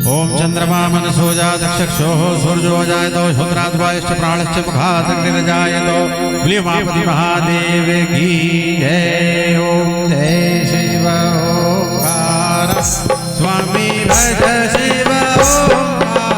ओम चंद्रमा मनसोजा चक्षुषो सूर्यो जायतो श्रोत्राद्वायश्च प्राणश्च मुखादग्निर्जायतो उमापति महादेव की जय। ओम जय शिव ओंकार स्वामी भज शिव ओंकार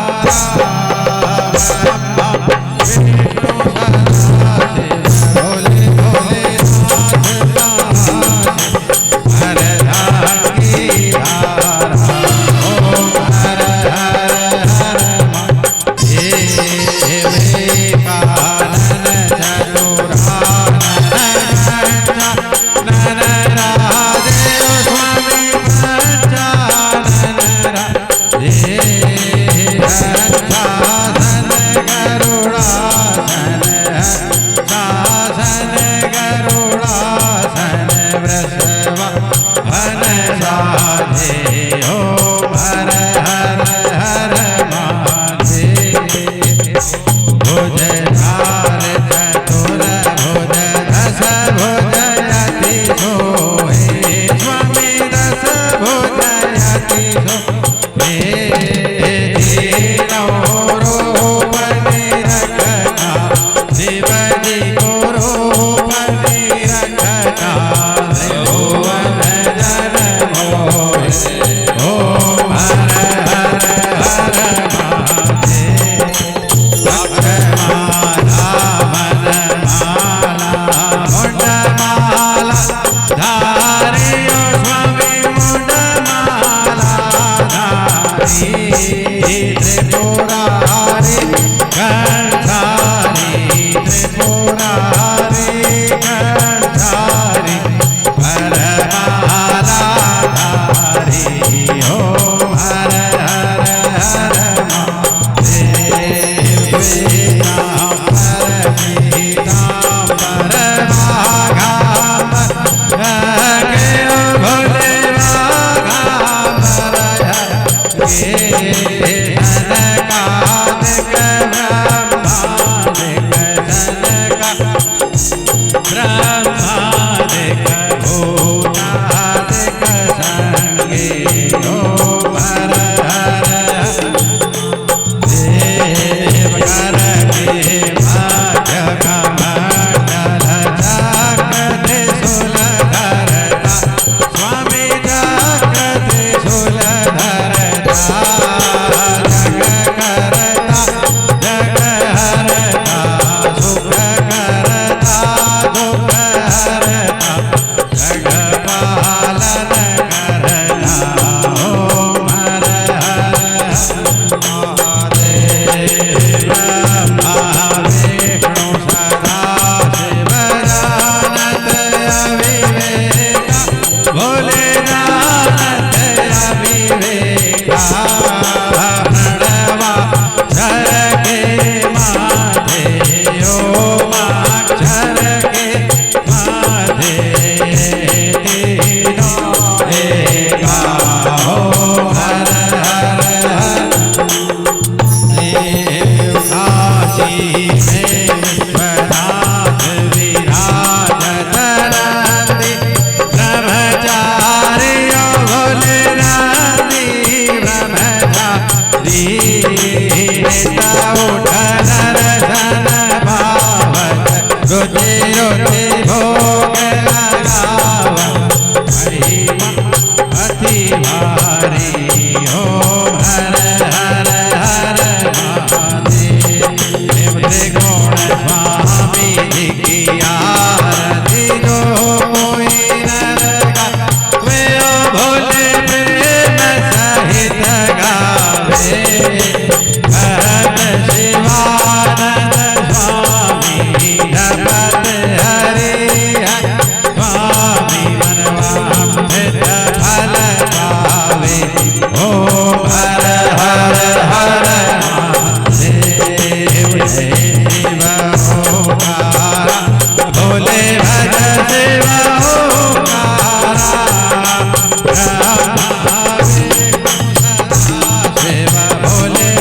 भोले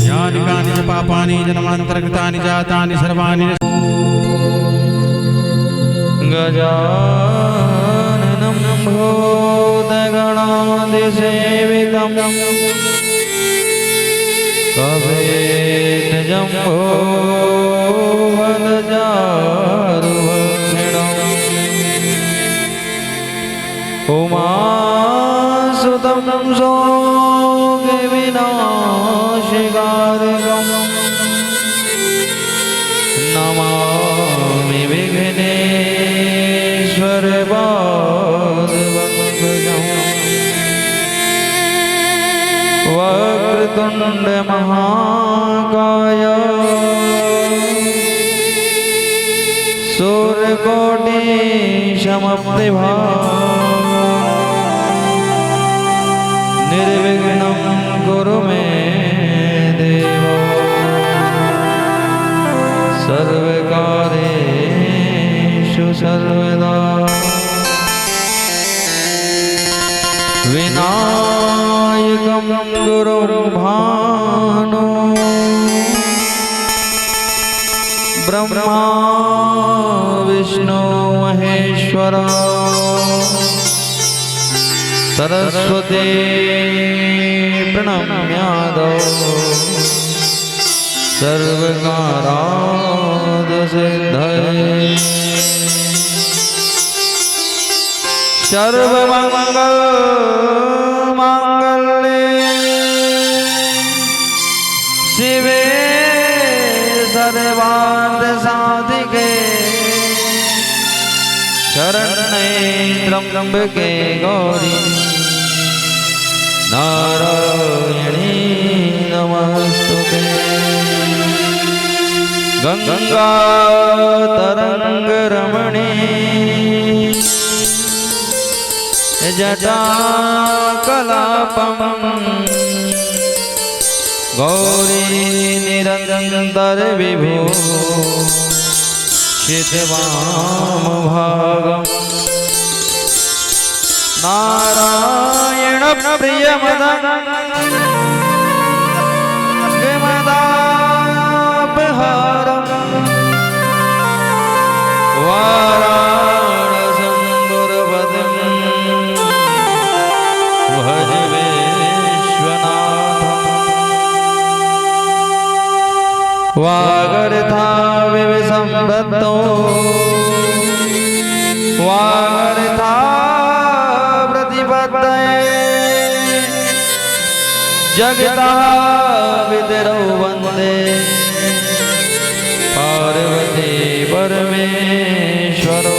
यानि कानि च पापानि जन्मान्तरकृतानि जातानि सर्वाणि गजाननं भूतगणादिसेवितं कवेतजम्भोवनचारुभक्षिणम् उमासुतं शोकविनाशिकारकम् नमामि विघ्नेश्वरपादपङ्कजम् वक्रतुण्ड महाकाय सूर्यकोटि समप्रभा निर्विघ्नं कुरु मे देव सर्वकार्येषु सर्वदा विनायकं गुरुर्भानु ब्रह्मा विष्णु महेश्वर सरस्वती प्रणम्यादौ सर्वकारादसिद्धये सर्वमङ्गलमाङ्गल्ये शिवे सर्वार्थसाधिके शरण्ये त्र्यम्बके गौरी नारायणी नमस्तुते गंगा तरंग रमणी जटा कलापम गौरी निरंतर विभो शिवाम भागम नारायण प्रिय मदन वाराणसं गुरुपदं भज विश्वनाथं वागर्धाविव संवृत्तो वागर्धा प्रतिपत्तये जगतः पितरौ वन्दे पार्वती परमेश्वरो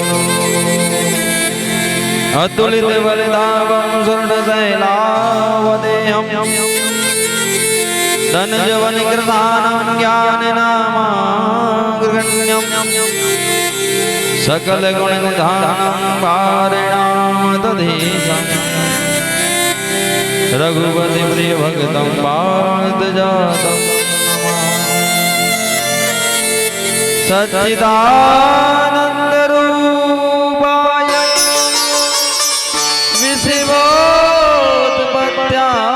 अतुलित बलिदावं स्वर्णशैलावदेहं धनजवनिकृतानं ज्ञाननामाग्रगण्यं सकलगुणनिधानं पारिणामतधीशं रघुपति प्रियभक्तं पार्थजातं सच्चिदानन्दरूपाय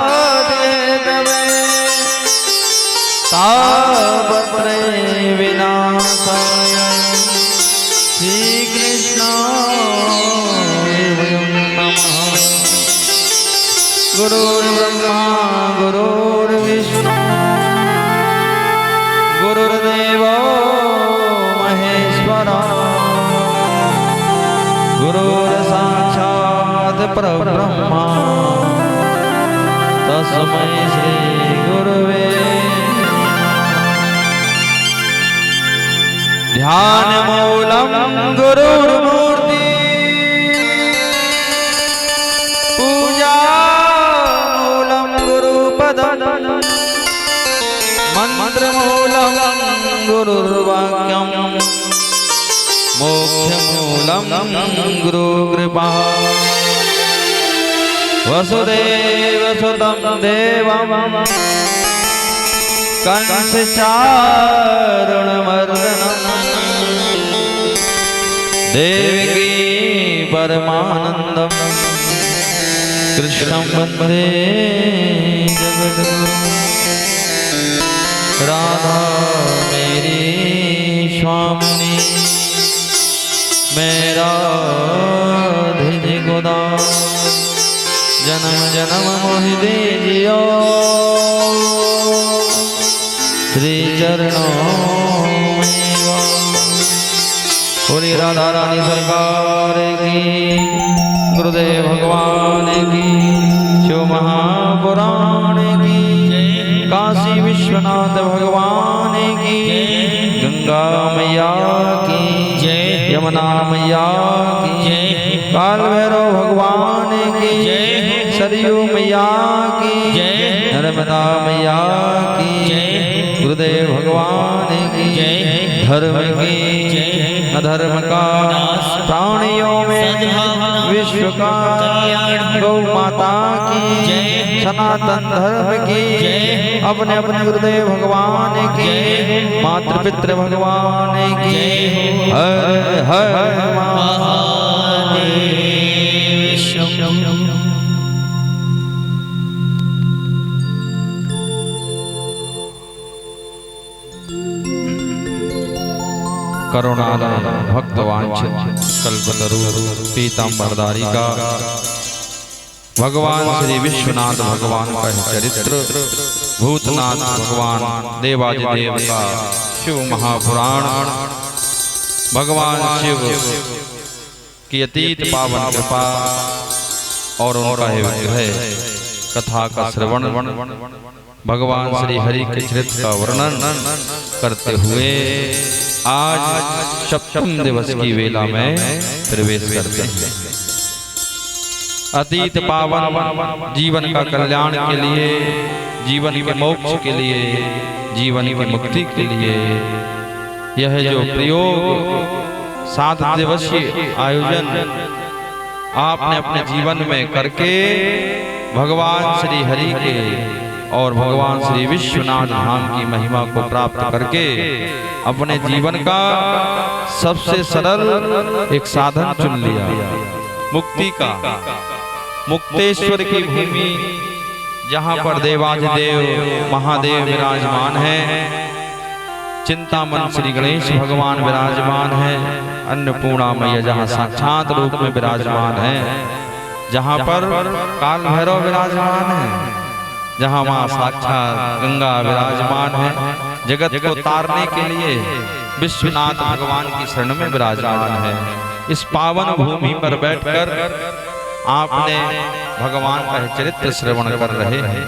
विशिवोत्पत्त्यादिहेतवे तापत्रय विनाशाय श्रीकृष्णाय नमः। गुरुर्ब्रह्मा गुरुर्विष्णु गुरुर्देवो गुरुर्साक्षात् परब्रह्मा तस्मै श्री गुरुवे ध्यानमूलं गुरुर्मूर्ति पूजामूलं गुरुपदं मंत्रमूलं गुरुर्वाक्यं मोक्षमूलं गुरुकृपा वसुदेवसुतं देवं कंसचारुणमर्दनं देवकी परमानंदम कृष्णं वंदे जगद्गुरुं। राधा मेरी स्वामिनी मेरा राधे गोदा जन्म जन्म मोहि दे जियो श्री चरणों में बोली राधा रानी सरकार की, गुरुदेव भगवान की, शिव महापुराण की, काशी विश्वनाथ भगवान की, गंगा मैया की जय, यमुना मैया की जय, काल भैरव भगवान की जय, सरयू मैया की जय, नर्मदा मैया की जय, गुरुदेव भगवान की जय, धर्म की जय, अधर्म का प्राणियों में विश्व का गौ माता की जय, सनातन धर्म की जय, अपने अपने गुरुदेव भगवान की, मातृ पितृ भगवान की, हर हर महादेव। करुणालय भक्तवांछित कल्पतरु पीताम्बरधारी का भगवान श्री विश्वनाथ भगवान का चरित्र, भूतनाथ भगवान देवादिदेव का शिव महापुराण, भगवान शिव की अतीत पावन कृपा और उनका है कथा का श्रवण, भगवान श्री हरि के चरित्र का वर्णन करते हुए आज सप्तम दिवस की वेला में प्रवेश करते हैं। अतीत पावन जीवन का कल्याण के लिए, जीवन के मोक्ष के लिए, जीवन की मुक्ति के लिए यह जो प्रयोग 7 दिवसीय आयोजन आपने अपने जीवन में करके भगवान श्री हरि के और भगवान श्री विश्वनाथ धाम की महिमा को प्राप्त करके अपने जीवन का सबसे सरल एक साधन चुन लिया, मुक्ति का। मुक्तेश्वर की भूमि जहाँ पर देवाधिदेव महादेव विराजमान है, चिंतामन श्री गणेश भगवान विराजमान है, अन्नपूर्णा मैया जहाँ साक्षात रूप में विराजमान है, जहाँ पर काल भैरव विराजमान है, जहाँ माँ साक्षात गंगा विराजमान है, जगत को तारने के लिए विश्वनाथ भगवान की शरण में विराजमान है। इस पावन भूमि पर बैठकर आपने भगवान का चरित्र श्रवण कर रहे हैं।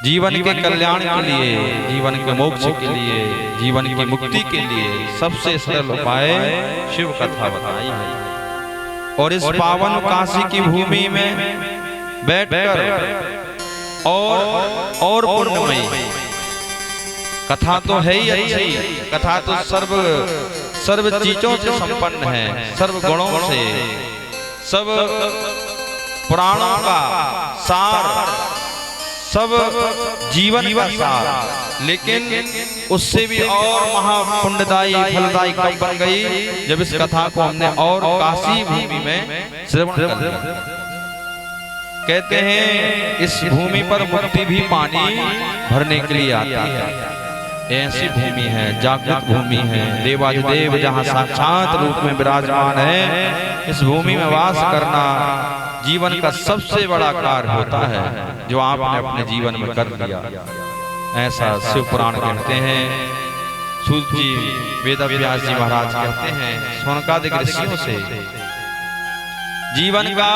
जीवन के कल्याण के लिए, जीवन के मोक्ष के लिए, जीवन की मुक्ति के लिए सबसे सरल उपाय शिव कथा बताई है। और इस पावन काशी की भूमि में बैठकर और पुण्यमयी कथा तो है ही अच्छी, कथा तो सर्व चीजों से संपन्न है, सर्व गुणों से, सब पुराणों का सार, सब जीवन का सार, लेकिन उससे भी और महापुण्यदायी फलदायी कब बन गई जब इस कथा को हमने और काशी भूमि में श्रवण कर लिया। कहते हैं इस भूमि पर मुक्ति भी पानी भरने के लिए आती है। ऐसी भूमि है, जागृत भूमि है, देवाधिदेव जहाँ साक्षात रूप में विराजमान है। इस भूमि में वास करना जीवन का सबसे बड़ा कार्य होता है जो आपने अपने जीवन में कर लिया। ऐसा शिव पुराण कहते हैं। सूत जी वेदव्यास जी महाराज कहते हैं शौनकादिक ऋषियों से जीवन का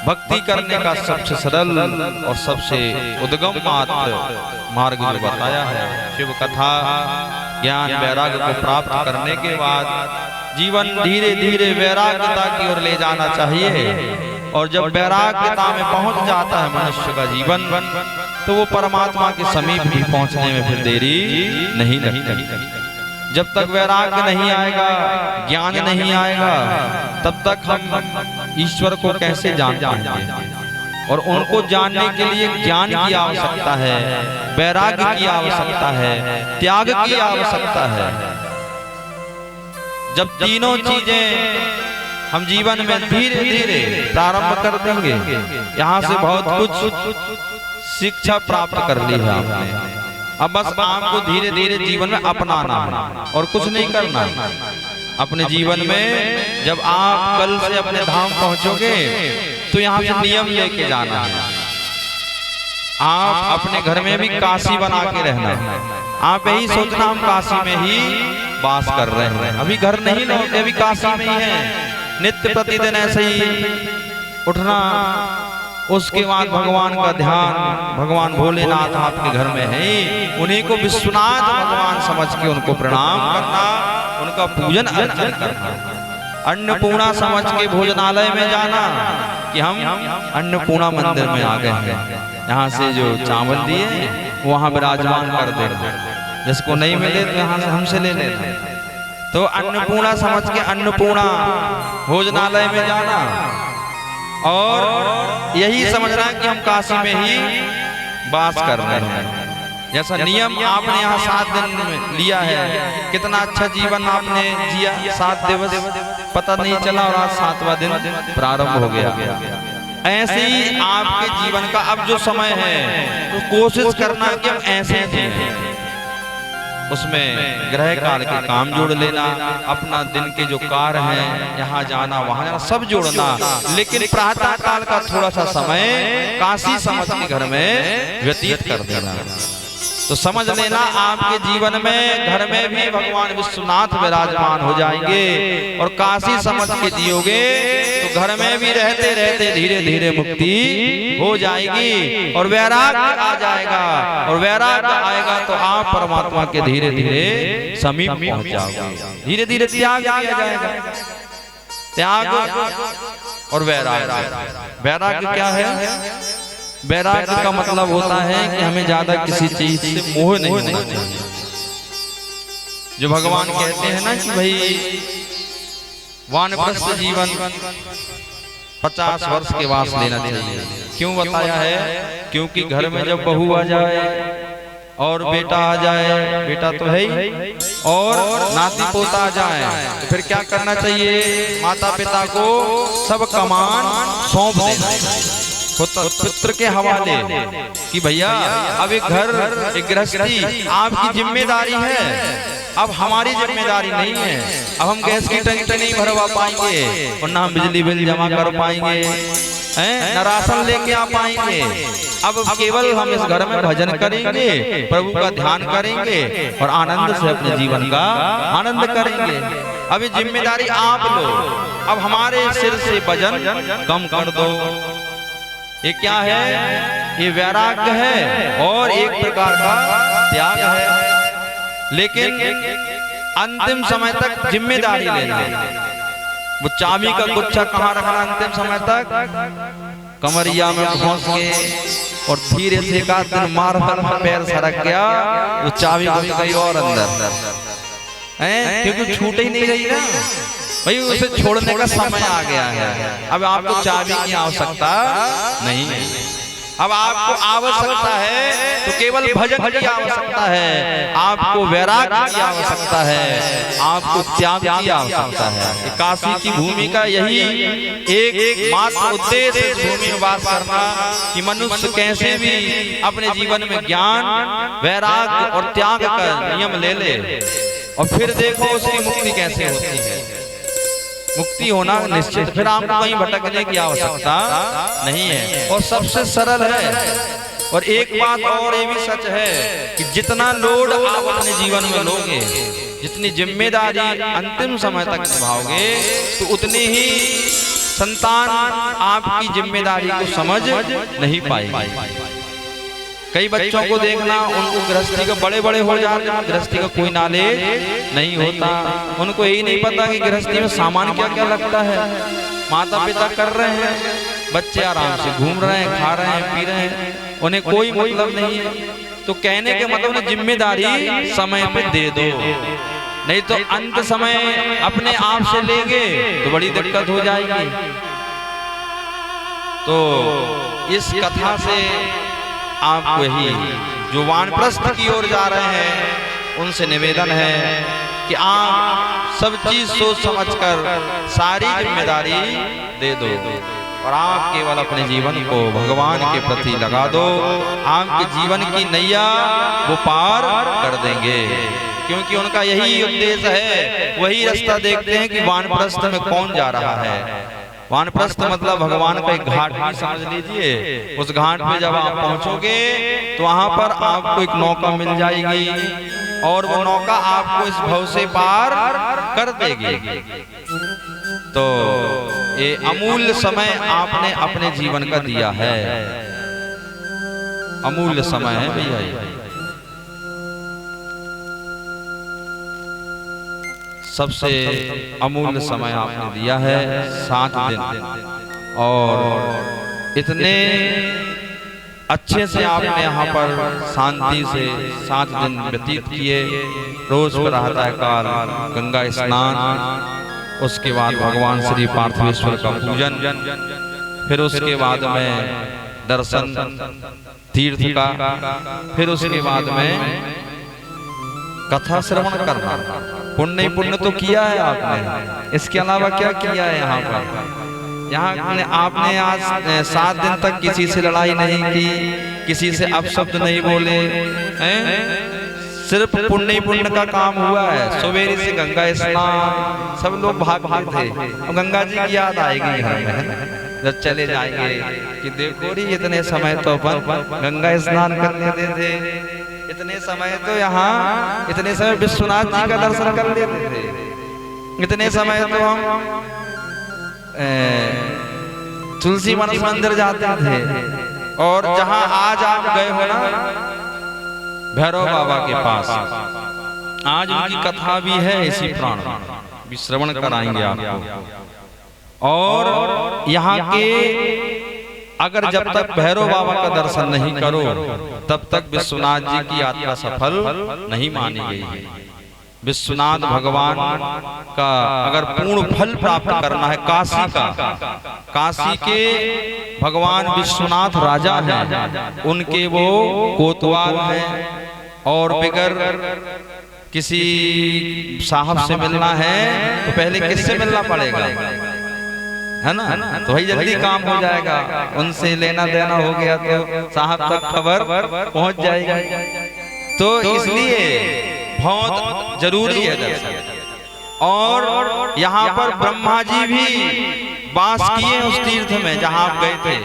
भक्ति करने का सबसे सरल और सबसे उद्गम मार्ग जो बताया है शिव कथा। ज्ञान वैराग्य को प्राप्त करने के बाद जीवन धीरे धीरे वैराग्यता की ओर ले जाना चाहिए, और जब वैराग्यता में पहुंच जाता है मनुष्य का जीवन, तो वो परमात्मा के समीप भी पहुंचने में फिर देरी नहीं लगती। जब तक वैराग्य नहीं आएगा, ज्ञान नहीं आएगा, तब तक हम ईश्वर को कैसे जान पाएंगे। और उनको जानने के लिए ज्ञान की आवश्यकता है, वैराग्य की आवश्यकता है, त्याग की आवश्यकता है। जब तीनों चीजें हम जीवन में धीरे धीरे प्रारंभ कर देंगे। यहाँ से बहुत कुछ शिक्षा प्राप्त कर ली है आपने। अब बस आपको धीरे धीरे जीवन में अपनाना है और कुछ नहीं करना। अपने जीवन में जब आप कल से अपने धाम पहुंचोगे तो यहाँ से नियम लेके जाना है। आप अपने घर में भी काशी बना के रहना है। आप यही सोचना हम काशी में ही वास कर रहे हैं, अभी घर नहीं लौटे, अभी काशी में ही है। नित्य प्रतिदिन ऐसे ही उठना, उसके बाद भगवान का ध्यान, भगवान भोलेनाथ आपके घर में है, उन्हीं को विश्वनाथ भगवान समझ के उनको प्रणाम करना, उनका पूजन अर्चन करना। अन्नपूर्णा समझ के भोजनालय में जाना कि हम अन्नपूर्णा मंदिर में आ गए हैं, यहाँ से जो चावल दिए वहाँ विराजमान कर देना, जिसको नहीं मिले तो यहाँ से हमसे ले लेना। तो अन्नपूर्णा समझ के अन्नपूर्णा भोजनालय में जाना और यही समझना कि हम काशी में ही वास कर रहे हैं। जैसा नियम आपने यहाँ 7 दिन में लिया है, कितना अच्छा जीवन आपने जिया, 7 दिवस पता नहीं चला और आज 7वां दिन प्रारंभ हो गया। ऐसे ही आपके जीवन का अब जो समय है तो कोशिश करना कि हम ऐसे जिएं। उसमें ग्रह काल के काम जोड़ लेना, अपना दिन के जो कार्य हैं, यहाँ जाना वहाँ जाना सब जोड़ना, लेकिन प्रातः काल का थोड़ा सा समय काशी समझ के घर में व्यतीत कर देना। तो समझ लेना आपके जीवन में घर में भी भगवान विश्वनाथ विराजमान हो जाएंगे और काशी समझ के जियोगे तो घर में भी रहते रहते धीरे धीरे मुक्ति हो जाएगी और वैराग्य आ जाएगा, और वैराग्य आएगा तो आप परमात्मा के धीरे धीरे समीप पहुंच जाओगे। धीरे धीरे त्याग किया जाएगा। त्याग और वैराग्य, वैराग्य क्या है? वैराग्य का मतलब होता है कि हमें ज्यादा किसी चीज से मोह नहीं होना चाहिए। जो भगवान कहते हैं ना कि भाई वानप्रस्थ जीवन 50 वर्ष के वास लेना चाहिए। क्यों बताया है? क्योंकि घर में जब बहू आ जाए और बेटा आ जाए, बेटा तो है ही, और नाती पोता आ जाए तो फिर क्या करना चाहिए? माता पिता को सब कमान सौंप देना, पुत्र के हवाले कि भैया अब एक घर, एक गृहस्थी आपकी जिम्मेदारी है, अब हमारी जिम्मेदारी नहीं है। अब हम गैस की टंकी नहीं भरवा पाएंगे और ना हम बिजली बिल जमा कर पाएंगे, न राशन लेके आ पाएंगे। अब केवल हम इस घर में भजन करेंगे, प्रभु का ध्यान करेंगे और आनंद से अपने जीवन का आनंद करेंगे। अब ये जिम्मेदारी आप लो, अब हमारे सिर से वजन कम कर दो। ये क्या है? ये वैराग्य है और एक प्रकार का त्याग है। लेकिन अंतिम समय तक जिम्मेदारी लेना, वो चाबी का गुच्छा कहाँ रखना अंतिम समय तक? कमरिया में घुस के और धीरे से एक आध दिन मार पैर सरक गया, वो चाबी घुस गई और अंदर, क्योंकि छूट ही नहीं रही ना भाई, उसे छोड़ने का समय आ गया है। अब आपको चाबी की आवश्यकता नहीं है, अब आपको आवश्यकता है तो केवल भजन की आवश्यकता है, आपको वैराग्य की आवश्यकता है, आपको त्याग की आवश्यकता है। काशी की भूमि का यही एक मात्र उद्देश्य इस भूमि में वास करना कि मनुष्य कैसे भी अपने जीवन में ज्ञान, वैराग्य और त्याग का नियम ले ले और फिर देखो उसकी मुक्ति कैसे होती है। मुक्ति होना निश्चित, फिर आपको कहीं भटकने की आवश्यकता नहीं है और सबसे सरल है। और एक बात और ये भी सच है कि जितना लोड आप अपने जीवन में लोगे, जितनी जिम्मेदारी अंतिम समय तक निभाओगे, तो उतनी ही संतान आपकी जिम्मेदारी को समझ नहीं पाएगी। कई बच्चों को देखना, उनको गृहस्थी का बड़े बड़े हो जाते हैं, गृहस्थी का कोई नॉलेज नहीं होता, उनको यही नहीं पता कि गृहस्थी में सामान क्या क्या लगता है। माता पिता कर रहे हैं, बच्चे आराम से घूम रहे हैं, खा रहे हैं, पी रहे हैं, उन्हें कोई मतलब नहीं है। तो कहने के मतलब जिम्मेदारी समय पे दे दो, नहीं तो अंत समय अपने आप से लेंगे तो बड़ी दिक्कत हो जाएगी। तो इस कथा से आपको यही जो वानप्रस्थ की ओर जा रहे हैं उनसे निवेदन है कि आप सब चीज सोच समझकर सारी जिम्मेदारी दे दो और आप केवल अपने जीवन को भगवान के प्रति लगा दो। आपके जीवन की नैया वो पार कर देंगे, क्योंकि उनका यही उद्देश्य है। वही रास्ता देखते हैं कि वानप्रस्थ में कौन जा रहा है। वानप्रस्थ मतलब भगवान का एक घाट भी समझ लीजिए। उस घाट पे जब आप पहुंचोगे तो वहां पर आपको एक नौका मिल जाएगी और वो नौका आपको इस भव से पार कर देगी। तो ये अमूल्य समय आपने अपने जीवन का दिया है, अमूल्य समय है भैया। सबसे अमूल्य समय आपने दिया है 7 दिन, और इतने अच्छे से आपने यहाँ पर शांति से 7 दिन व्यतीत किए। रोज प्रातः काल गंगा स्नान, उसके बाद भगवान श्री पार्थिवेश्वर का पूजन, फिर उसके बाद में दर्शन तीर्थ का, फिर उसके बाद में कथा श्रवण करना। पुण्य ही पुण्य तो किया है आपने, इसके अलावा क्या किया है यहाँ पर? यहाँ आपने आज 7 दिन तक किसी से लड़ाई नहीं की, किसी से अपशब्द नहीं बोले हैं, सिर्फ पुण्य ही पुण्य का काम हुआ है। सवेरे से गंगा स्नान, सब लोग भागते थे। अब गंगा जी की याद आएगी घर में जब चले जाएंगे कि देखो री इतने समय तो अपन गंगा स्नान करने देते, इतने समय तो यहाँ, इतने समय विश्वनाथ जी का दर्शन कर लेते थे, इतने समय तो हम तुलसी वन मंदिर जाते थे। और जहाँ आज आप गए हो ना भैरव बाबा के पास, आज उनकी कथा भी है इसी प्राण भी श्रवण कराएंगे आपको। और यहाँ के अगर जब तक भैरव बाबा का दर्शन नहीं करो तब तक विश्वनाथ जी की यात्रा सफल नहीं मानी गई है। विश्वनाथ भगवान का अगर पूर्ण फल प्राप्त करना है, काशी का, काशी के भगवान विश्वनाथ राजा हैं, उनके वो कोतवाल हैं, और बिगर किसी साहब से मिलना है तो पहले किससे मिलना पड़ेगा, है ना? तो वही जल्दी काम हो जाएगा। उनसे लेना देना हो गया तो साहब तक खबर पहुंच जाएगी। तो इसलिए बहुत जरूरी है दर्शन। और यहाँ पर ब्रह्मा जी भी वास किए उस तीर्थ में जहाँ आप गए थे।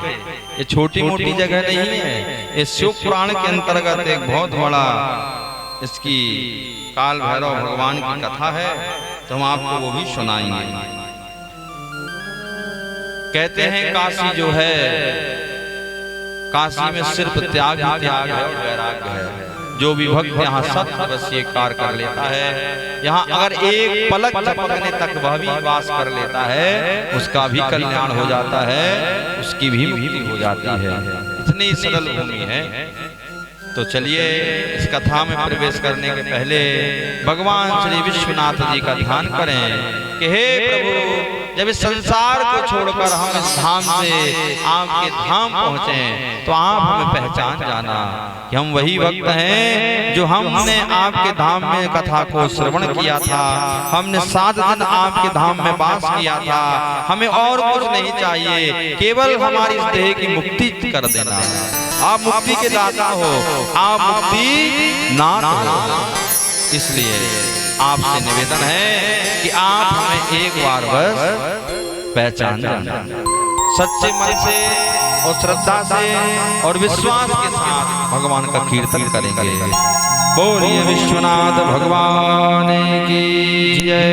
ये छोटी मोटी जगह नहीं है, ये शिव पुराण के अंतर्गत एक बहुत बड़ा इसकी काल भैरव भगवान की कथा है, तो हम आपको वो भी सुनाएंगे। कहते हैं काशी जो है, काशी में सिर्फ त्याग ही त्याग है और वैराग्य है। जो भी भक्त यहाँ सत्य बस ये कार्य कर लेता है, यहाँ अगर एक पलक झपकने तक वह भी वास कर लेता है, उसका भी कल्याण हो जाता है, उसकी भी मुक्ति हो जाती है। इतनी सरल भूमि है। तो चलिए इस कथा में प्रवेश करने के पहले भगवान श्री विश्वनाथ जी का ध्यान करें कि हे प्रभु, जब इस संसार को छोड़कर हम इस धाम से आपके धाम पहुंचे तो आप हमें पहचान जाना कि हम वही भक्त हैं जो हमने आपके धाम में कथा को श्रवण किया था, हमने 7 दिन आपके धाम में वास किया था। हमें और कुछ नहीं चाहिए, केवल हमारी इस देह की मुक्ति कर देना। आप मुक्ति के दाता हो, आप मुक्ति नाथ हो। इसलिए आपसे निवेदन है कि आप हमें एक बार बस पहचान जाना, सच्चे मन से और श्रद्धा से और विश्वास के साथ भगवान का कीर्तन करेंगे। बोलिए विश्वनाथ भगवान की जय।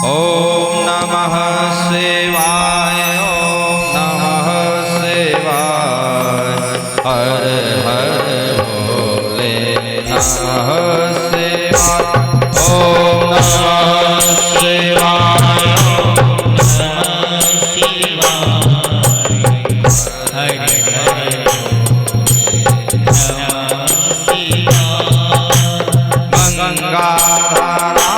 ओम नमः शिवाय, ओम नमः शिवाय, हर हर भोले नमः शिवाय, ओम नमः शिवाय, ओम नमः शिवाय, हर हर भोले नमः शिवाय। गंगाधरा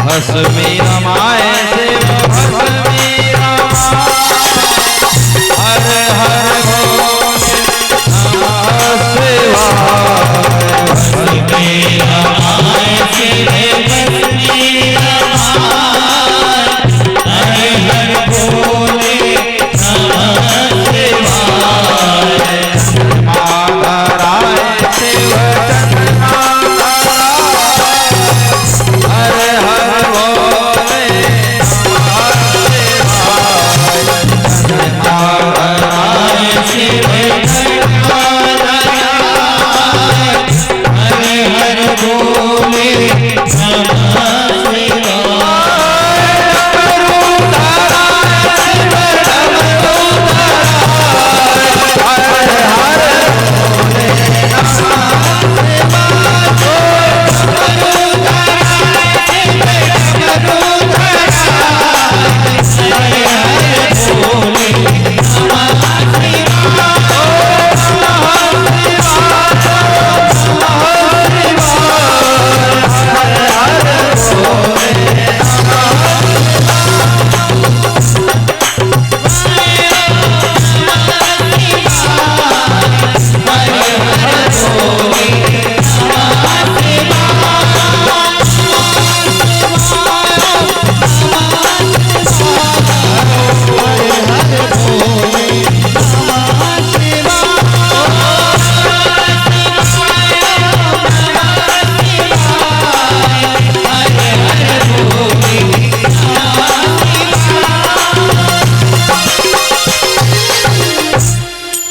भस्मी रमाए शिव भस्मी हर हर भोले नमः शिवाय। भस्मी रमाए शिव भस्मी हर हर भोले नमः शिवाय। माधराय शिव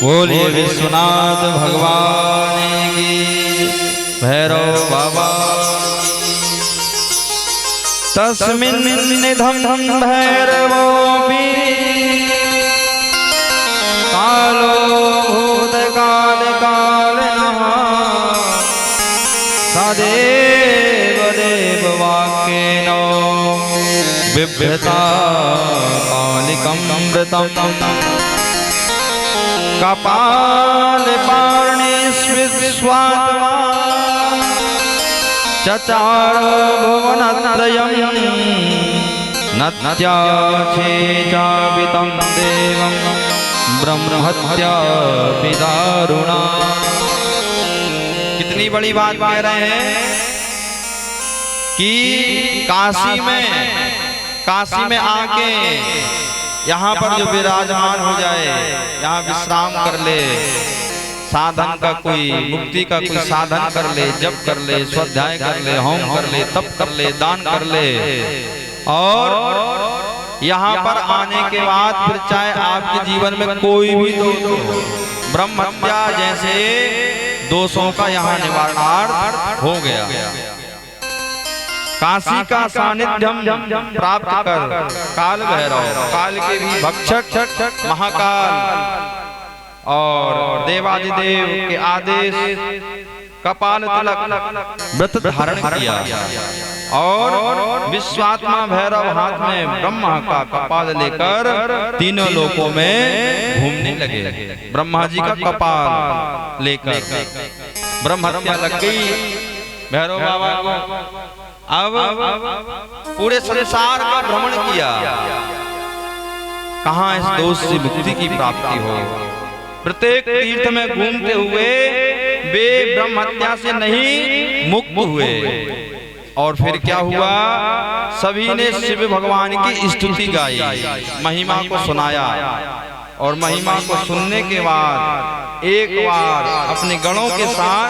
बोलिए विश्वनाथ भगवान की, भैरव बाबा। तस्मिन् निधं भैरवोऽपि कालो भूतकालकालिनः सदेव देववाक्येन बिभ्रता कालिकमृतं कपालपार्णेष्विश्वात्मा चचार भुवनत्रयं नत्याचे चापितं देवं ब्रह्महत्या विदारुणा। कितनी बड़ी बात कह रहे हैं कि काशी में आके यहाँ पर जो विराजमान हो जाए, यहाँ विश्राम कर ले, साधन का कोई, मुक्ति का कोई साधन कर ले, जप कर ले, स्वाध्याय कर ले, होम कर ले, तप कर ले, दान कर ले, और यहाँ पर आने के बाद फिर चाहे आपके जीवन में कोई भी दोष हो, ब्रह्म हत्या जैसे दोषों का यहाँ निवारणार्थ हो गया। काशी का सानिध्यम प्राप्त कर काल भैरव, काल के भी भक्षक महाकाल और देवादिदेव के आदेश कपाल तिलक व्रत धारण किया और विश्वात्मा भैरव हाथ में ब्रह्मा का कपाल लेकर तीनों लोकों में घूमने लगे। ब्रह्मा जी का कपाल लेकर ब्रह्म हत्या लग गई भैरव बाबा को। अब पूरे संसार का भ्रमण किया, कहाँ इस दोष से मुक्ति की प्राप्ति हो। प्रत्येक तीर्थ में घूमते हुए वे ब्रह्म हत्या से नहीं मुक्त हुए। और फिर क्या हुआ, सभी ने शिव भगवान की स्तुति गाई, महिमा को सुनाया। और महिमा को सुनने के बाद एक बार अपने गणों के साथ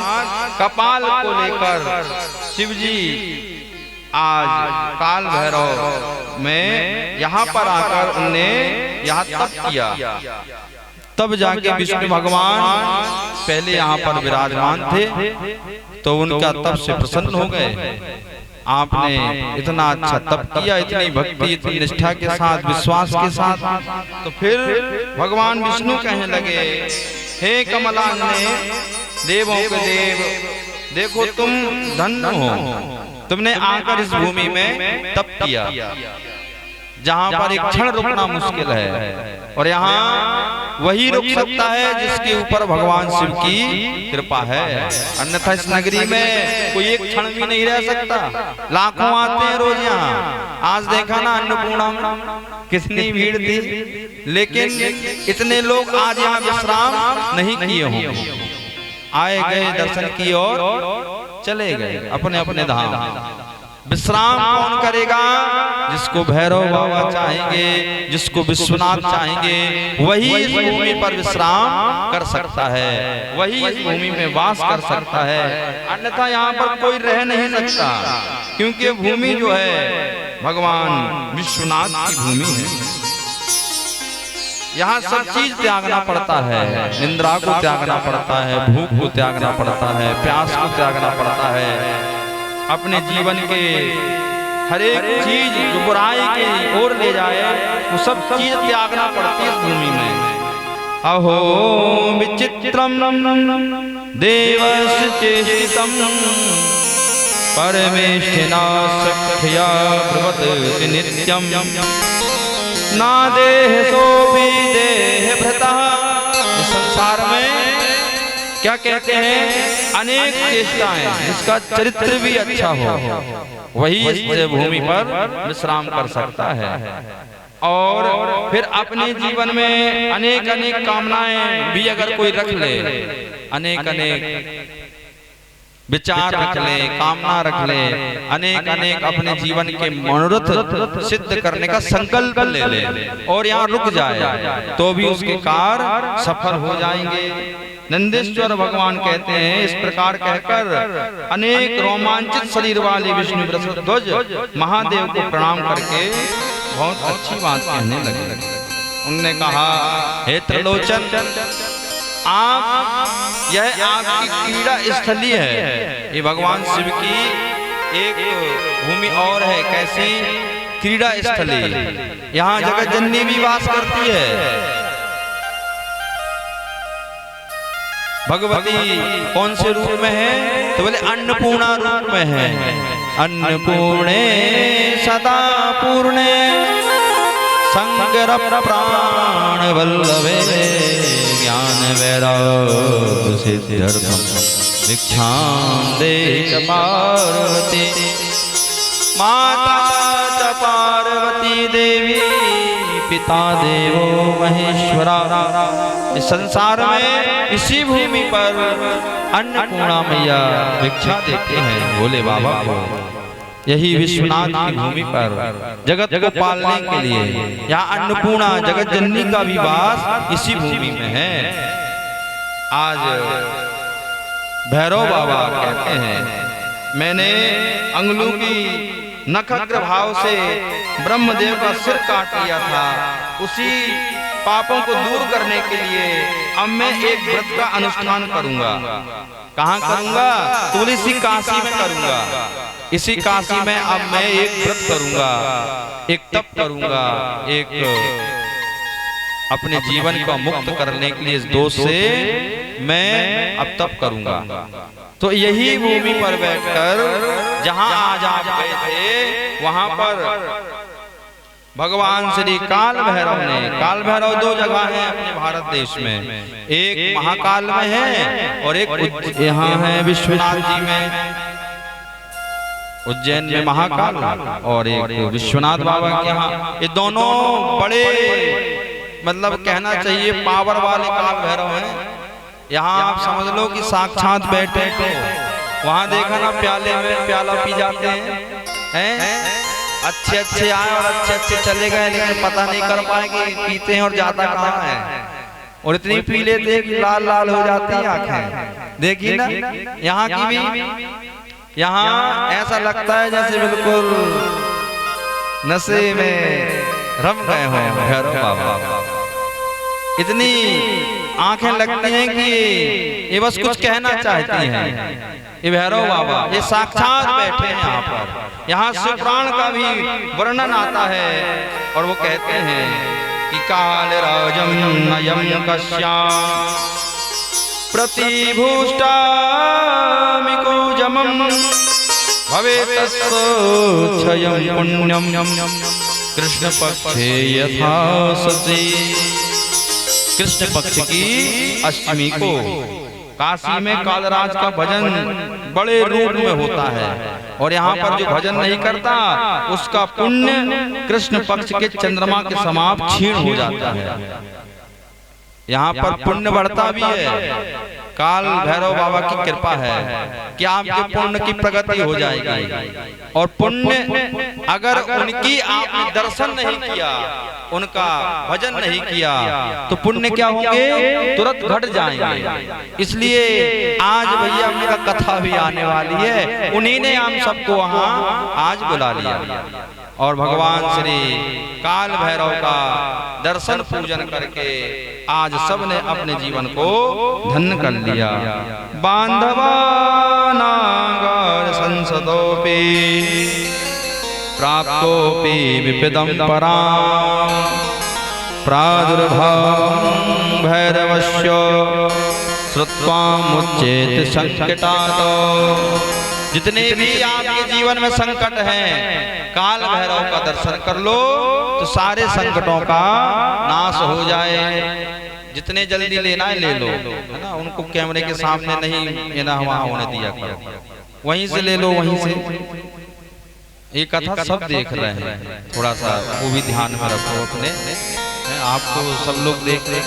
कपाल को लेकर शिव जी आज काल भैरव में यहाँ पर आकर उनने यहाँ तप किया। तब जाके विष्णु भगवान पहले यहाँ पर विराजमान थे तो उनका तप से प्रसन्न हो गए। आपने इतना अच्छा तप किया, इतनी भक्ति, इतनी निष्ठा के साथ, विश्वास के साथ। तो फिर भगवान विष्णु कहने लगे, हे कमलांगने, देवों के देव, देखो तुम धन्य हो, तुमने आकर इस भूमि में तप किया जहाँ पर एक क्षण रुकना मुश्किल है। और यहाँ वही रुक सकता है जिसके ऊपर भगवान शिव की कृपा है, अन्यथा इस नगरी में कोई एक क्षण भी नहीं रह सकता। लाखों आते हैं रोज यहाँ। आज देखा ना अन्नपूर्णा में कितनी भीड़ थी, लेकिन इतने लोग आज यहाँ विश्राम नहीं किए होंगे। आए गए, दर्शन किए और चले गए अपने अपने धाम। विश्राम कौन करेगा? जिसको भैरव बाबा चाहेंगे, जिसको विश्वनाथ चाहेंगे, वही इस भूमि पर विश्राम कर सकता है, वही इस भूमि में वास कर सकता है। अन्यथा यहाँ पर कोई रह नहीं सकता, क्योंकि भूमि जो है भगवान विश्वनाथ की भूमि है। यहाँ सब चीज त्यागना पड़ता है, निंद्रा को त्यागना पड़ता है, भूख को त्यागना पड़ता है, प्यास को त्यागना पड़ता है। अपने जीवन के हर एक चीज जो बुराई की ओर ले जाए, वो सब चीज त्यागना पड़ती है इस भूमि में। अहो विचित्रम देवस्य चेष्टितम परमेष्ठिना सख्या ब्रुवत नित्यम ना देह सोपि देह भृता। संसार में क्या कहते हैं, अनेक चेष्टाएं, जिसका चरित्र भी अच्छा हो वही इस भूमि पर विश्राम कर सकता है। और फिर अपने जीवन में अनेक अनेक कामनाएं भी अगर कोई रख ले, अनेक अनेक विचार रख ले, कामना रख ले, अनेक अनेक अपने जीवन के मनोरथ सिद्ध करने का संकल्प ले ले और यहाँ रुक जाए, तो भी उसके कार्य सफल हो जाएंगे। नंदेश्वर भगवान कहते हैं, इस प्रकार कहकर अनेक रोमांचित शरीर वाले विष्णु वृषध्वज महादेव को प्रणाम करके बहुत अच्छी बात कहने लगे। उनने कहा, हे त्रिलोचन, आप यह आपकी क्रीड़ा स्थली है। ये भगवान शिव की एक भूमि और है। कैसी? क्रीड़ा स्थली। यहाँ जगत जननी भी वास करती है। भगवती कौन से रूप में है? तो बोले अन्नपूर्णा रूप में है। अन्नपूर्णे सदा पूर्णे संगर प्राण वल्लभे ज्ञान वैराग्य सिद्ध्यर्थम भिक्षां देहि पार्वती। माता च पार्वती देवी पिता देवो महेश्वरा। इस संसार में इसी भूमि पर अन्नपूर्णा मैया भिक्षा देते हैं भोले बाबा को। यही विश्वनाथ की भूमि पर जगत को पालने के लिए यहाँ अन्नपूर्णा जगत जननी का भी वास इसी भूमि में है। आज भैरव बाबा कहते हैं, मैंने अंगुलों की नखग्र भाव से ब्रह्मदेव का सिर काट लिया था, उसी पापों को दूर करने के लिए अब मैं एक व्रत का अनुष्ठान करूंगा। कहाँ करूंगा? तुलसी काशी में करूंगा। इसी काशी में अब मैं एक व्रत करूंगा, एक तप करूंगा, एक अपने जीवन को मुक्त करने के लिए इस दोष से मैं अब तप करूंगा। तो यही भूमि पर बैठकर जहां आज आप गए थे, वहां पर भगवान श्री काल भैरव ने, काल भैरव दो जगह हैं अपने भारत देश में, एक महाकाल में है और एक यहाँ है विश्वनाथ जी में, उज्जैन में महाकाल और एक विश्वनाथ बाबा के यहाँ। ये दोनों बड़े मतलब कहना चाहिए पावर वाले काल भैरव हैं। यहाँ आप समझ लो कि साक्षात बैठे थे, वहां देखा ना प्याले में प्याला पी जाते हैं, अच्छे अच्छे आए और अच्छे अच्छे चले गए, लेकिन पता नहीं कर पाएंगे पीते हैं और जाता कहाँ है, और इतनी पी लेते कि लाल लाल हो जाती है आंखें। देखिए ना यहाँ की भी, यहाँ ऐसा लगता है जैसे बिल्कुल नशे में रम गए हो भैरव बाबा। इतनी आंखें लगती हैं कि ये बस कुछ कहना चाहती हैं। ये भैरव बाबा ये साक्षात बैठे हैं यहाँ पर। यहाँ शिव पुराण का भी वर्णन आता है और वो कहते हैं कि काल राजम नयम कश्याम प्रतिभूष्टामिको जमम भवेतस्सोच्छयं पुण्यम कृष्ण पक्षे यथा सती। कृष्ण पक्ष की अष्टमी को काशी में कालराज का भजन बड़े रूप में होता है, और यहाँ पर जो भजन नहीं करता उसका पुण्य कृष्ण पक्ष के चंद्रमा के समान क्षीण हो जाता है। यहाँ पर पुण्य बढ़ता भी है। काल भैरव बाबा की कृपा है कि आपके पुण्य की प्रगति हो जाएगी, और पुण्य अगर उनकी आपने दर्शन नहीं किया, उनका भजन नहीं किया, तो पुण्य क्या होंगे? तुरंत घट जाएंगे। इसलिए आज भैया उनका कथा भी आने वाली है, उन्हीं ने हम सबको वहाँ आज बुला लिया, और भगवान श्री काल भैरव का दर्शन पूजन करके आज सब ने अपने जीवन को धन्य कर लिया। बांधवा नागर संसदोपि प्राप्तोपि विपिदं परां प्रादुर्भावं भैरवस्य श्रुत्वा मुच्चेत संकटातो। जितने भी आपके जीवन में संकट हैं, काल भैरव का दर्शन कर लो तो सारे संकटों का नाश हो जाए। जितने जल्दी लेना है ले लो, है ना। उनको कैमरे के सामने नहीं ना वहां होने दिया करो, वहीं से ले लो, वहीं से। ये कथा सब देख रहे हैं, थोड़ा सा वो भी ध्यान में रखो अपने। आपको सब लोग देख रहे,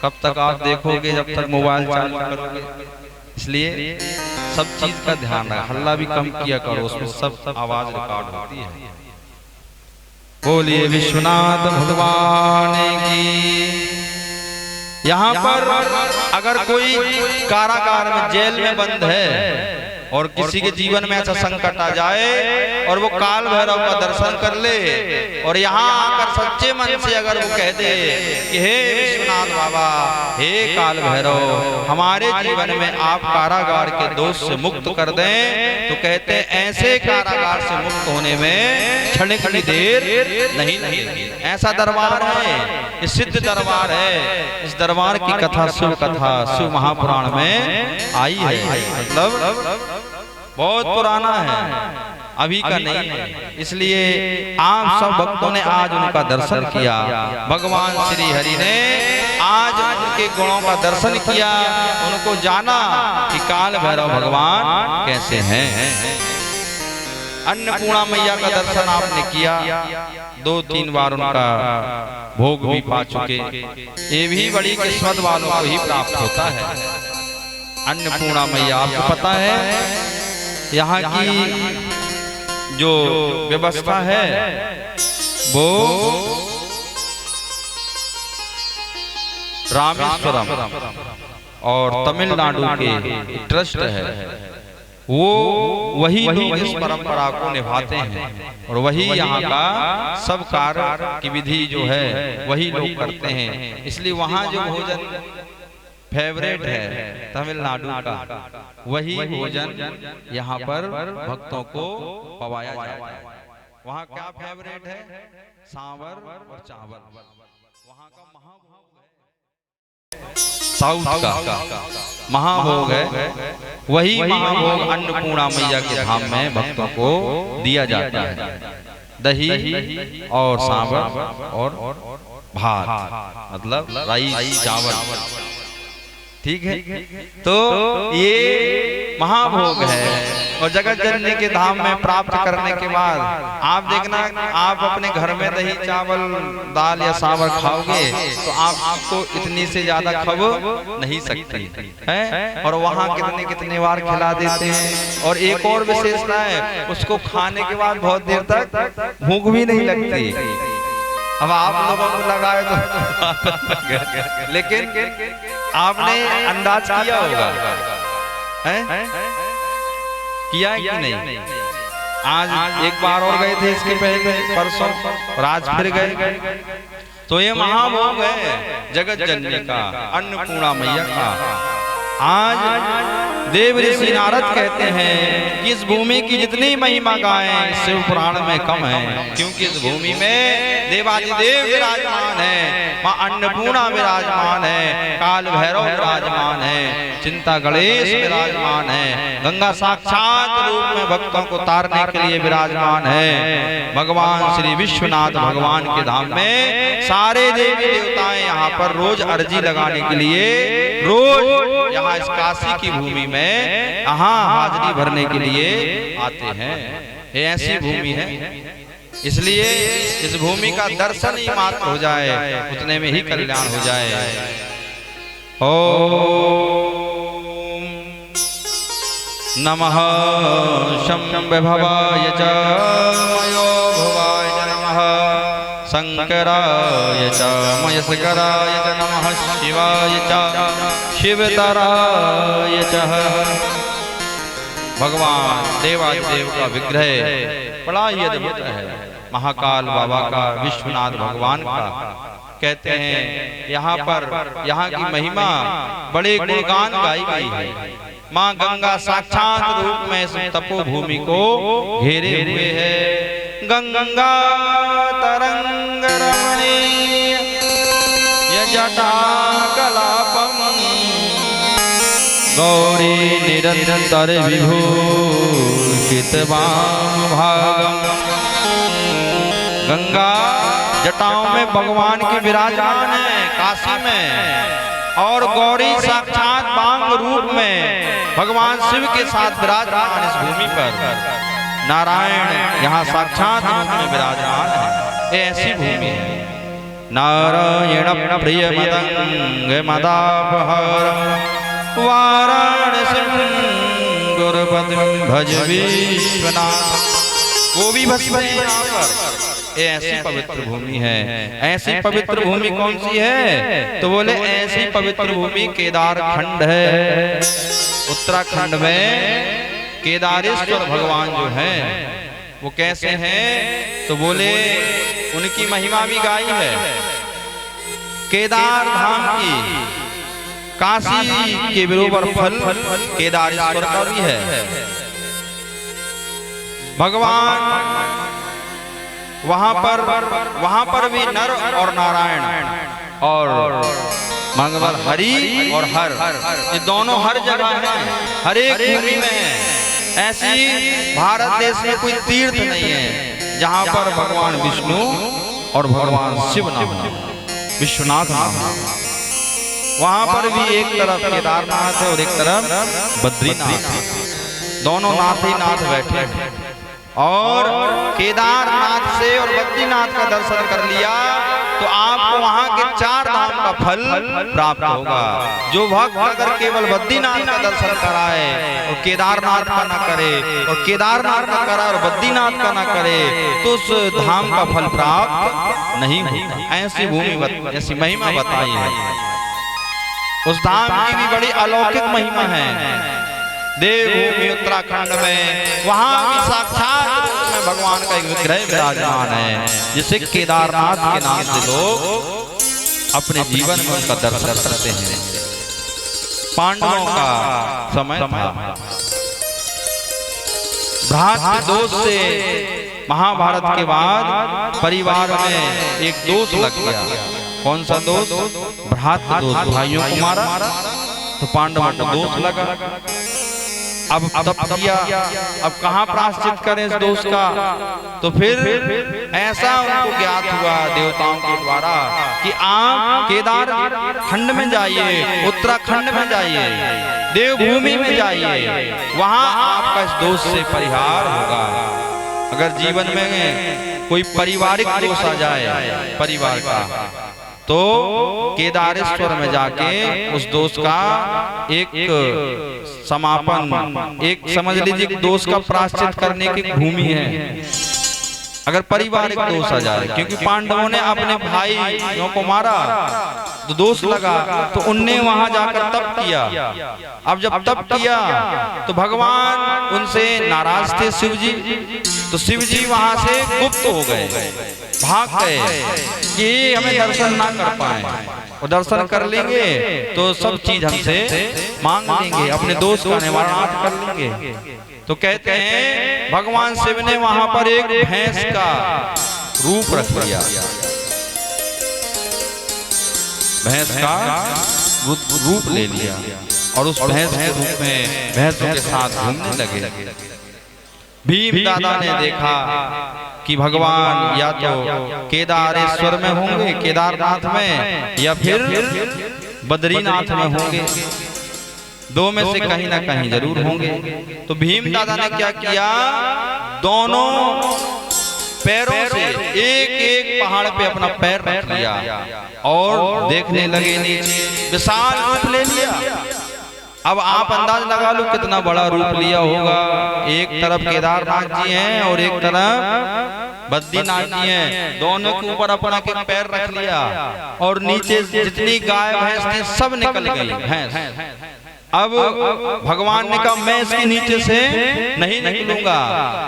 कब तक आप देखोगे? जब तक मोबाइल चालू करोगे। इसलिए सब चीज का ध्यान रखो, हल्ला भी कम किया करो, उसमें सब आवाज रिकॉर्ड होती है। बोलिए विश्वनाथ भगवान की। यहाँ पर अगर कोई कारागार में, जेल में बंद है और किसी के जीवन में ऐसा संकट आ जाए और वो काल भैरव का दर्शन कर ले, और यहाँ आकर सच्चे मन से अगर वो कह दे कि हे विश्वनाथ बाबा, हे काल भैरव, हमारे जीवन में आप कारागार के दोष से मुक्त कर दें, तो कहते हैं ऐसे कारागार से मुक्त होने में क्षणिक भी देर नहीं लगेगी। ऐसा दरबार है, ये सिद्ध दरबार है। इस दरबार की कथा, शिव कथा, शिव महापुराण में आई है, मतलब बहुत पुराना है, अभी का नहीं है। इसलिए आप सब भक्तों ने आज उनका दर्शन किया। भगवान श्री हरि ने आज उनके गुणों का दर्शन किया, उनको जाना कि काल भैरव भगवान कैसे हैं। अन्नपूर्णा मैया का दर्शन आपने किया, 2-3 बार उनका भोग भी पा चुके। ये भी बड़ी किस्मत वालों को ही प्राप्त होता है। अन्नपूर्णा मैया, आपको पता है यहाँ की जो व्यवस्था है वो रामेश्वरम और तमिलनाडु के ट्रस्ट है, वो वही लोग इस परंपरा को निभाते हैं और वही यहाँ का सब कार्य की विधि जो है वही लोग करते हैं। इसलिए वहाँ जो भोजन फेवरेट है तमिलनाडु का, वही भोजन यहाँ पर भक्तों को पवाया जाता है। वहाँ क्या फेवरेट है? सांवर और चावल। वहाँ का महाभोग है, साउथ का महाभोग है। वही महाभोग अन्नपूर्णा मैया के धाम में भक्तों को दिया जाता है। दही और सांवर और भात, मतलब राइस चावल, ठीक है। तो ये महाभोग है और जगत जननी के धाम में प्राप्त करने के बाद आप देखना, आप अपने घर में दही चावल दाल या सांवर खाओगे तो आपको इतनी से ज्यादा खब नहीं सकती है, और वहाँ कितने कितने बार खिला देते हैं। और एक और विशेषता है, उसको खाने के बाद बहुत देर तक भूख भी नहीं लगती। अब आप लोगों को लगाए तो लेकिन आपने अंदाज किया होगा, है? किया है कि नहीं? आज एक बार और गए थे, इसके पहले परसों और आज फिर गए। तो ये महाभोग है जगत जननी का, अन्नपूर्णा मैया का। आज देव ऋषि नारद कहते हैं कि इस भूमि की जितनी महिमा गाएं शिव पुराण में कम है, क्योंकि इस भूमि में देवादिदेव विराजमान है, मां अन्नपूर्णा विराजमान है, काल भैरव विराजमान है, चिंता गणेश विराजमान है, गंगा साक्षात रूप में भक्तों को तारने के लिए विराजमान है। भगवान श्री विश्वनाथ भगवान के धाम में सारे देवी देवताएं यहाँ पर रोज अर्जी लगाने के लिए, रोज यहाँ इस काशी की भूमि में यहाँ हाजिरी भरने के लिए आते हैं। ये ऐसी भूमि है, इसलिए इस भूमि का दर्शन ही मात्र हो जाए उतने में ही कल्याण हो जाए। ओम नमः शंभवाय च मयो भवाय नमः, शंकराय च मयस्कराय च नमः, शिवाय च शिवतराय च। भगवान देवादिदेव का विग्रह बड़ा ही अद्भुत है, महाकाल बाबा का, विश्वनाथ भगवान का। कहते हैं यहाँ पर यहाँ की महिमा बड़े गुणगान गाई गई है। माँ गंगा साक्षात रूप में इस तपोभूमि को घेरे हुए है। गंगा तरंग रमणीय जटा कलापम, गौरी निरंतर विभूषित भागम। गंगा जटाओं में भगवान की विराजमान है काशी में, और गौरी साक्षात बांग रूप में भगवान शिव के साथ विराजमान इस भूमि पर। नारायण यहाँ साक्षात रूप में विराजमान है। ये ऐसी भूमि है। नारायण प्रिय मदंग मदापहर, वाराणसी गुरुपति भज विश्वनाथ। वो भी भस्म है यहाँ पर। ऐसी पवित्र भूमि है। ऐसी पवित्र भूमि कौन सी है? तो बोले ऐसी पवित्र भूमि केदार खंड है। उत्तराखंड में केदारेश्वर भगवान जो है वो कैसे हैं? तो बोले उनकी महिमा भी गाई है। केदार धाम की, काशी के बरोबर फल केदारेश्वर का भी है। भगवान वहां पर भी नर और नारायण और मंगल हरि और हर, ये दोनों हर जगह हैं, हर एक भूमि में है। ऐसी भारत देश में कोई तीर्थ नहीं है जहां पर भगवान विष्णु और भगवान शिव ना हो, विश्वनाथ ना हो। वहां पर भी एक तरफ केदारनाथ है और एक तरफ बद्रीनाथ, दोनों नाथ ही नाथ बैठे हैं। और केदारनाथ से और बद्रीनाथ का दर्शन कर लिया तो आपको वहां के 4 धाम का फल प्राप्त होगा। जो भक्त अगर केवल बद्रीनाथ का दर्शन कराए और केदारनाथ का ना करे, और केदारनाथ का करा और बद्रीनाथ का ना करे, तो उस धाम का फल प्राप्त नहीं होगा। ऐसी भूमि, ऐसी महिमा बताई है। उस धाम की भी बड़ी अलौकिक महिमा है। देवभूमि उत्तराखंड में, वहां भी साक्षात रूप में भगवान का एक विग्रह विराजमान है, जिसे केदारनाथ के नाम से लोग अपने जीवन में उनका दर्शन करते हैं। पांडवों का समय था, भ्रातृ दोष से महाभारत के बाद परिवार में एक दोष लग गया। कौन सा दोष? भ्रातृ दोष, भाइयों को मारा तो पांडवों को दोष लगा। अब तप किया, अब कहाँ प्रायश्चित करें इस दोष का? तो फिर ऐसा उनको ज्ञात हुआ देवताओं के द्वारा कि आप केदार खंड में जाइए, उत्तराखंड में जाइए, देवभूमि में जाइए, वहां आपका इस दोष से परिहार होगा। अगर जीवन में कोई पारिवारिक दोष आ जाए परिवार का, तो केदारेश्वर में जाके उस दोष का एक समापन, एक समझ लीजिए दोष का प्रायश्चित करने की भूमि है। अगर पारिवारिक दोष आ जाए, क्योंकि पांडवों ने अपने भाइयों को मारा तो दोष लगा, तो उनने वहां जाकर तप किया। अब जब तप किया तो भगवान उनसे नाराज थे शिव जी, तो शिव जी वहां से गुप्त हो गए, भाग गए कि हमें दर्शन ना कर पाए, और दर्शन कर लेंगे तो सब चीज हमसे मांग लेंगे, अपने दोष का निवारण कर लेंगे। तो कहते हैं भगवान शिव ने वहां पर एक भैंस का रूप रख लिया, भैंस का रूप ले लिया, और उस भैंस के रूप में भैंसों के साथ घूमने लगे। भीम दादा ने देखा कि भगवान या तो केदारेश्वर में होंगे, केदारनाथ में, या फिर बद्रीनाथ में होंगे, दो में से कहीं ना कहीं जरूर होंगे। तो भीम दादा ने क्या किया, दोनों पैरों से एक एक पहाड़ पे अपना पैर रख लिया और देखने लगे नीचे, विशाल रूप ले लिया। अब आप अंदाज लगा लो कितना बड़ा रूप लिया होगा। एक तरफ केदारनाथ जी हैं और एक तरफ बद्रीनाथ जी हैं, दोनों के ऊपर अपना के पैर रख लिया, और नीचे जितनी गाय भैंस थी सब निकल गई भैंस। अब भगवान ने कहा मैं इसके नीचे से नहीं निकलूंगा।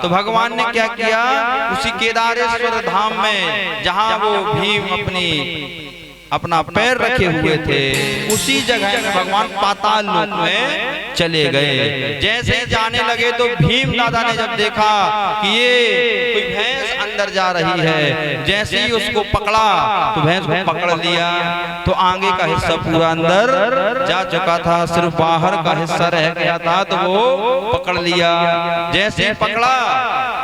तो भगवान ने क्या किया, उसी केदारेश्वर धाम में जहां वो भीम अपना पैर रखे हुए थे, उसी जगह में भगवान पाताल लोक में चले गए। जैसे ही जाने लगे तो भीम दादा ने जब देखा कि ये कोई भैंस अंदर जा रही है, जैसे ही उसको पकड़ा तो भैंस को पकड़ लिया, तो आगे का हिस्सा पूरा अंदर जा चुका था, सिर्फ बाहर का हिस्सा रह गया था, तो वो पकड़ लिया। जैसे ही पकड़ा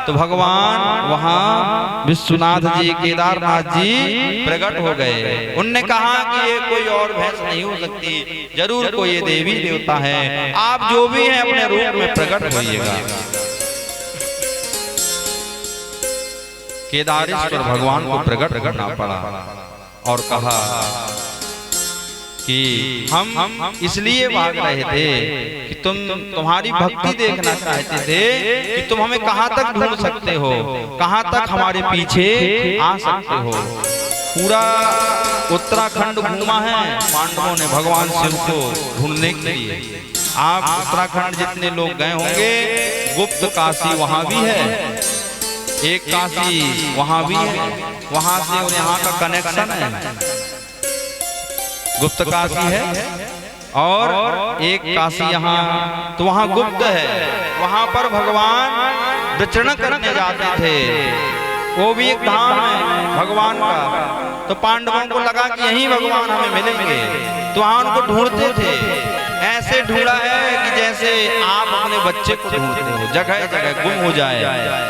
तो भगवान वहां विश्वनाथ जी, केदारनाथ जी प्रकट हो गए। उनने कहा कि ये कोई और भैंस नहीं हो सकती, जरूर कोई ये देवी देवता है, आप जो भी हैं अपने रूप में प्रकट होइएगा। केदारेश्वर भगवान को प्रकट करना पड़ा और कहा कि हम इसलिए भाग रहे थे कि तुम्हारी भक्ति देखना चाहते थे कि तुम हमें कहां तक ढूंढ सकते हो, कहां तक हमारे पीछे आ सकते हो। पूरा उत्तराखंड घूमा है पांडवों ने भगवान शिव को ढूंढने के लिए। आप उत्तराखंड जितने लोग गए होंगे, गुप्त काशी वहां भी है, एक काशी वहां भी है, वहां से और यहाँ का कनेक्शन है, गुप्त काशी है और एक काशी यहाँ, तो वहां गुप्त है, वहां पर भगवान विचरण करने जाते थे, वो भी एक धाम है भगवान का। तो पांडवों को लगा कि यही भगवान हमें मिलेंगे, तो वहां उनको ढूंढते थे। ऐसे ढूंढा है कि जैसे आप अपने बच्चे को ढूंढते हो, जगह जगह गुम हो जाए,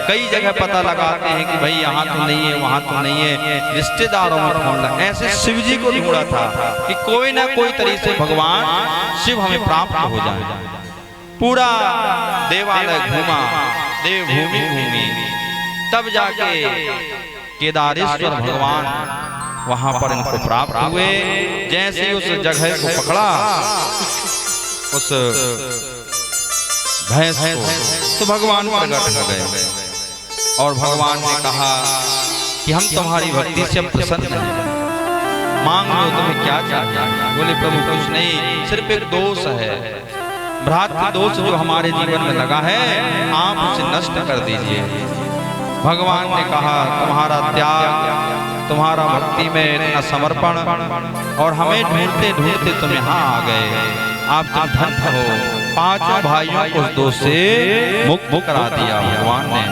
कई जगह पता लगाते हैं कि भाई यहाँ तो नहीं है, वहां तो नहीं है, रिश्तेदारों में ढूंढा। ऐसे शिव जी को ढूंढा था कि कोई ना कोई तरीके से भगवान शिव हमें प्राप्त हो जाए। पूरा देवालय घूमा, देवभूमि घूमी, तब जाके केदारेश्वर भगवान वहां पर इनको प्राप्त हुए। जैसे ही उस जगह को पकड़ा, उस भैंस को, तो भगवान प्रकट हो गए और भगवान ने कहा कि हम तुम्हारी भक्ति से प्रसन्न हैं, मांग लो तुम्हें क्या चाहिए। बोले प्रभु कुछ नहीं, सिर्फ एक दोष है, भ्रातृ दोष जो हमारे जीवन में लगा है आप उसे नष्ट कर दीजिए। भगवान ने कहा तुम्हारा त्याग, तुम्हारा भक्ति में इतना समर्पण, और हमें ढूंढते ढूंढते तुम यहाँ आ गए, आप तुम धन्य हो। पांचों भाइयों को उस दोष से मुक्त करा दिया भगवान ने,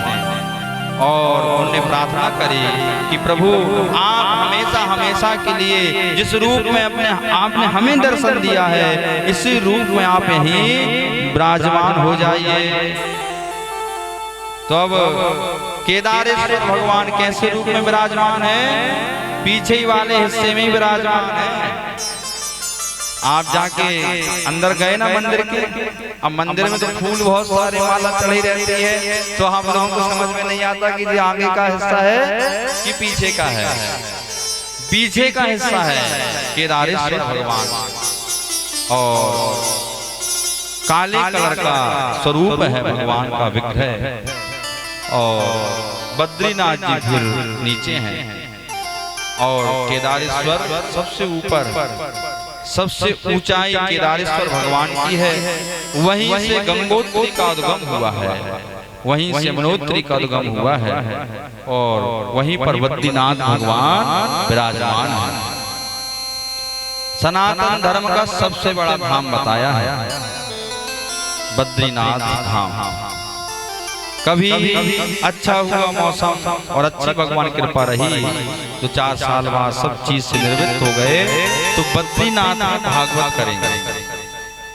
और उन्होंने प्रार्थना करी कि प्रभु आप हमेशा हमेशा के लिए जिस रूप में आपने हमें दर्शन दिया है, इसी रूप में आप यहीं विराजमान हो जाइए। तो अब केदारेश्वर भगवान कैसे रूप में विराजमान है? पीछे ही वाले हिस्से में विराजमान है। आप जाके अंदर गए ना मंदिर के, अब मंदिर में तो फूल बहुत सारे माला चढ़ी रहती है, तो हम लोगों को समझ में नहीं आता कि ये आगे का हिस्सा है कि पीछे का है। पीछे का हिस्सा है केदारेश्वर भगवान, और काले कलर का स्वरूप है भगवान का विग्रह, और बद्रीनाथ जी फिर नीचे हैं, और केदारेश्वर सबसे ऊपर, सबसे ऊंचाई केदारेश्वर भगवान की है। वहीं से गंगोत्री का उद्गम हुआ है, वहीं से यमुनोत्री का उद्गम हुआ है, और वहीं पर बद्रीनाथ भगवान विराजमान है। सनातन धर्म का सबसे बड़ा धाम बताया है बद्रीनाथ धाम। कभी अच्छा हुआ मौसम और अच्छी भगवान कृपा रही तो 4 साल बाद सब चीज से निर्वृत्त हो गए, तो बद्रीनाथ में भागवत करेंगे,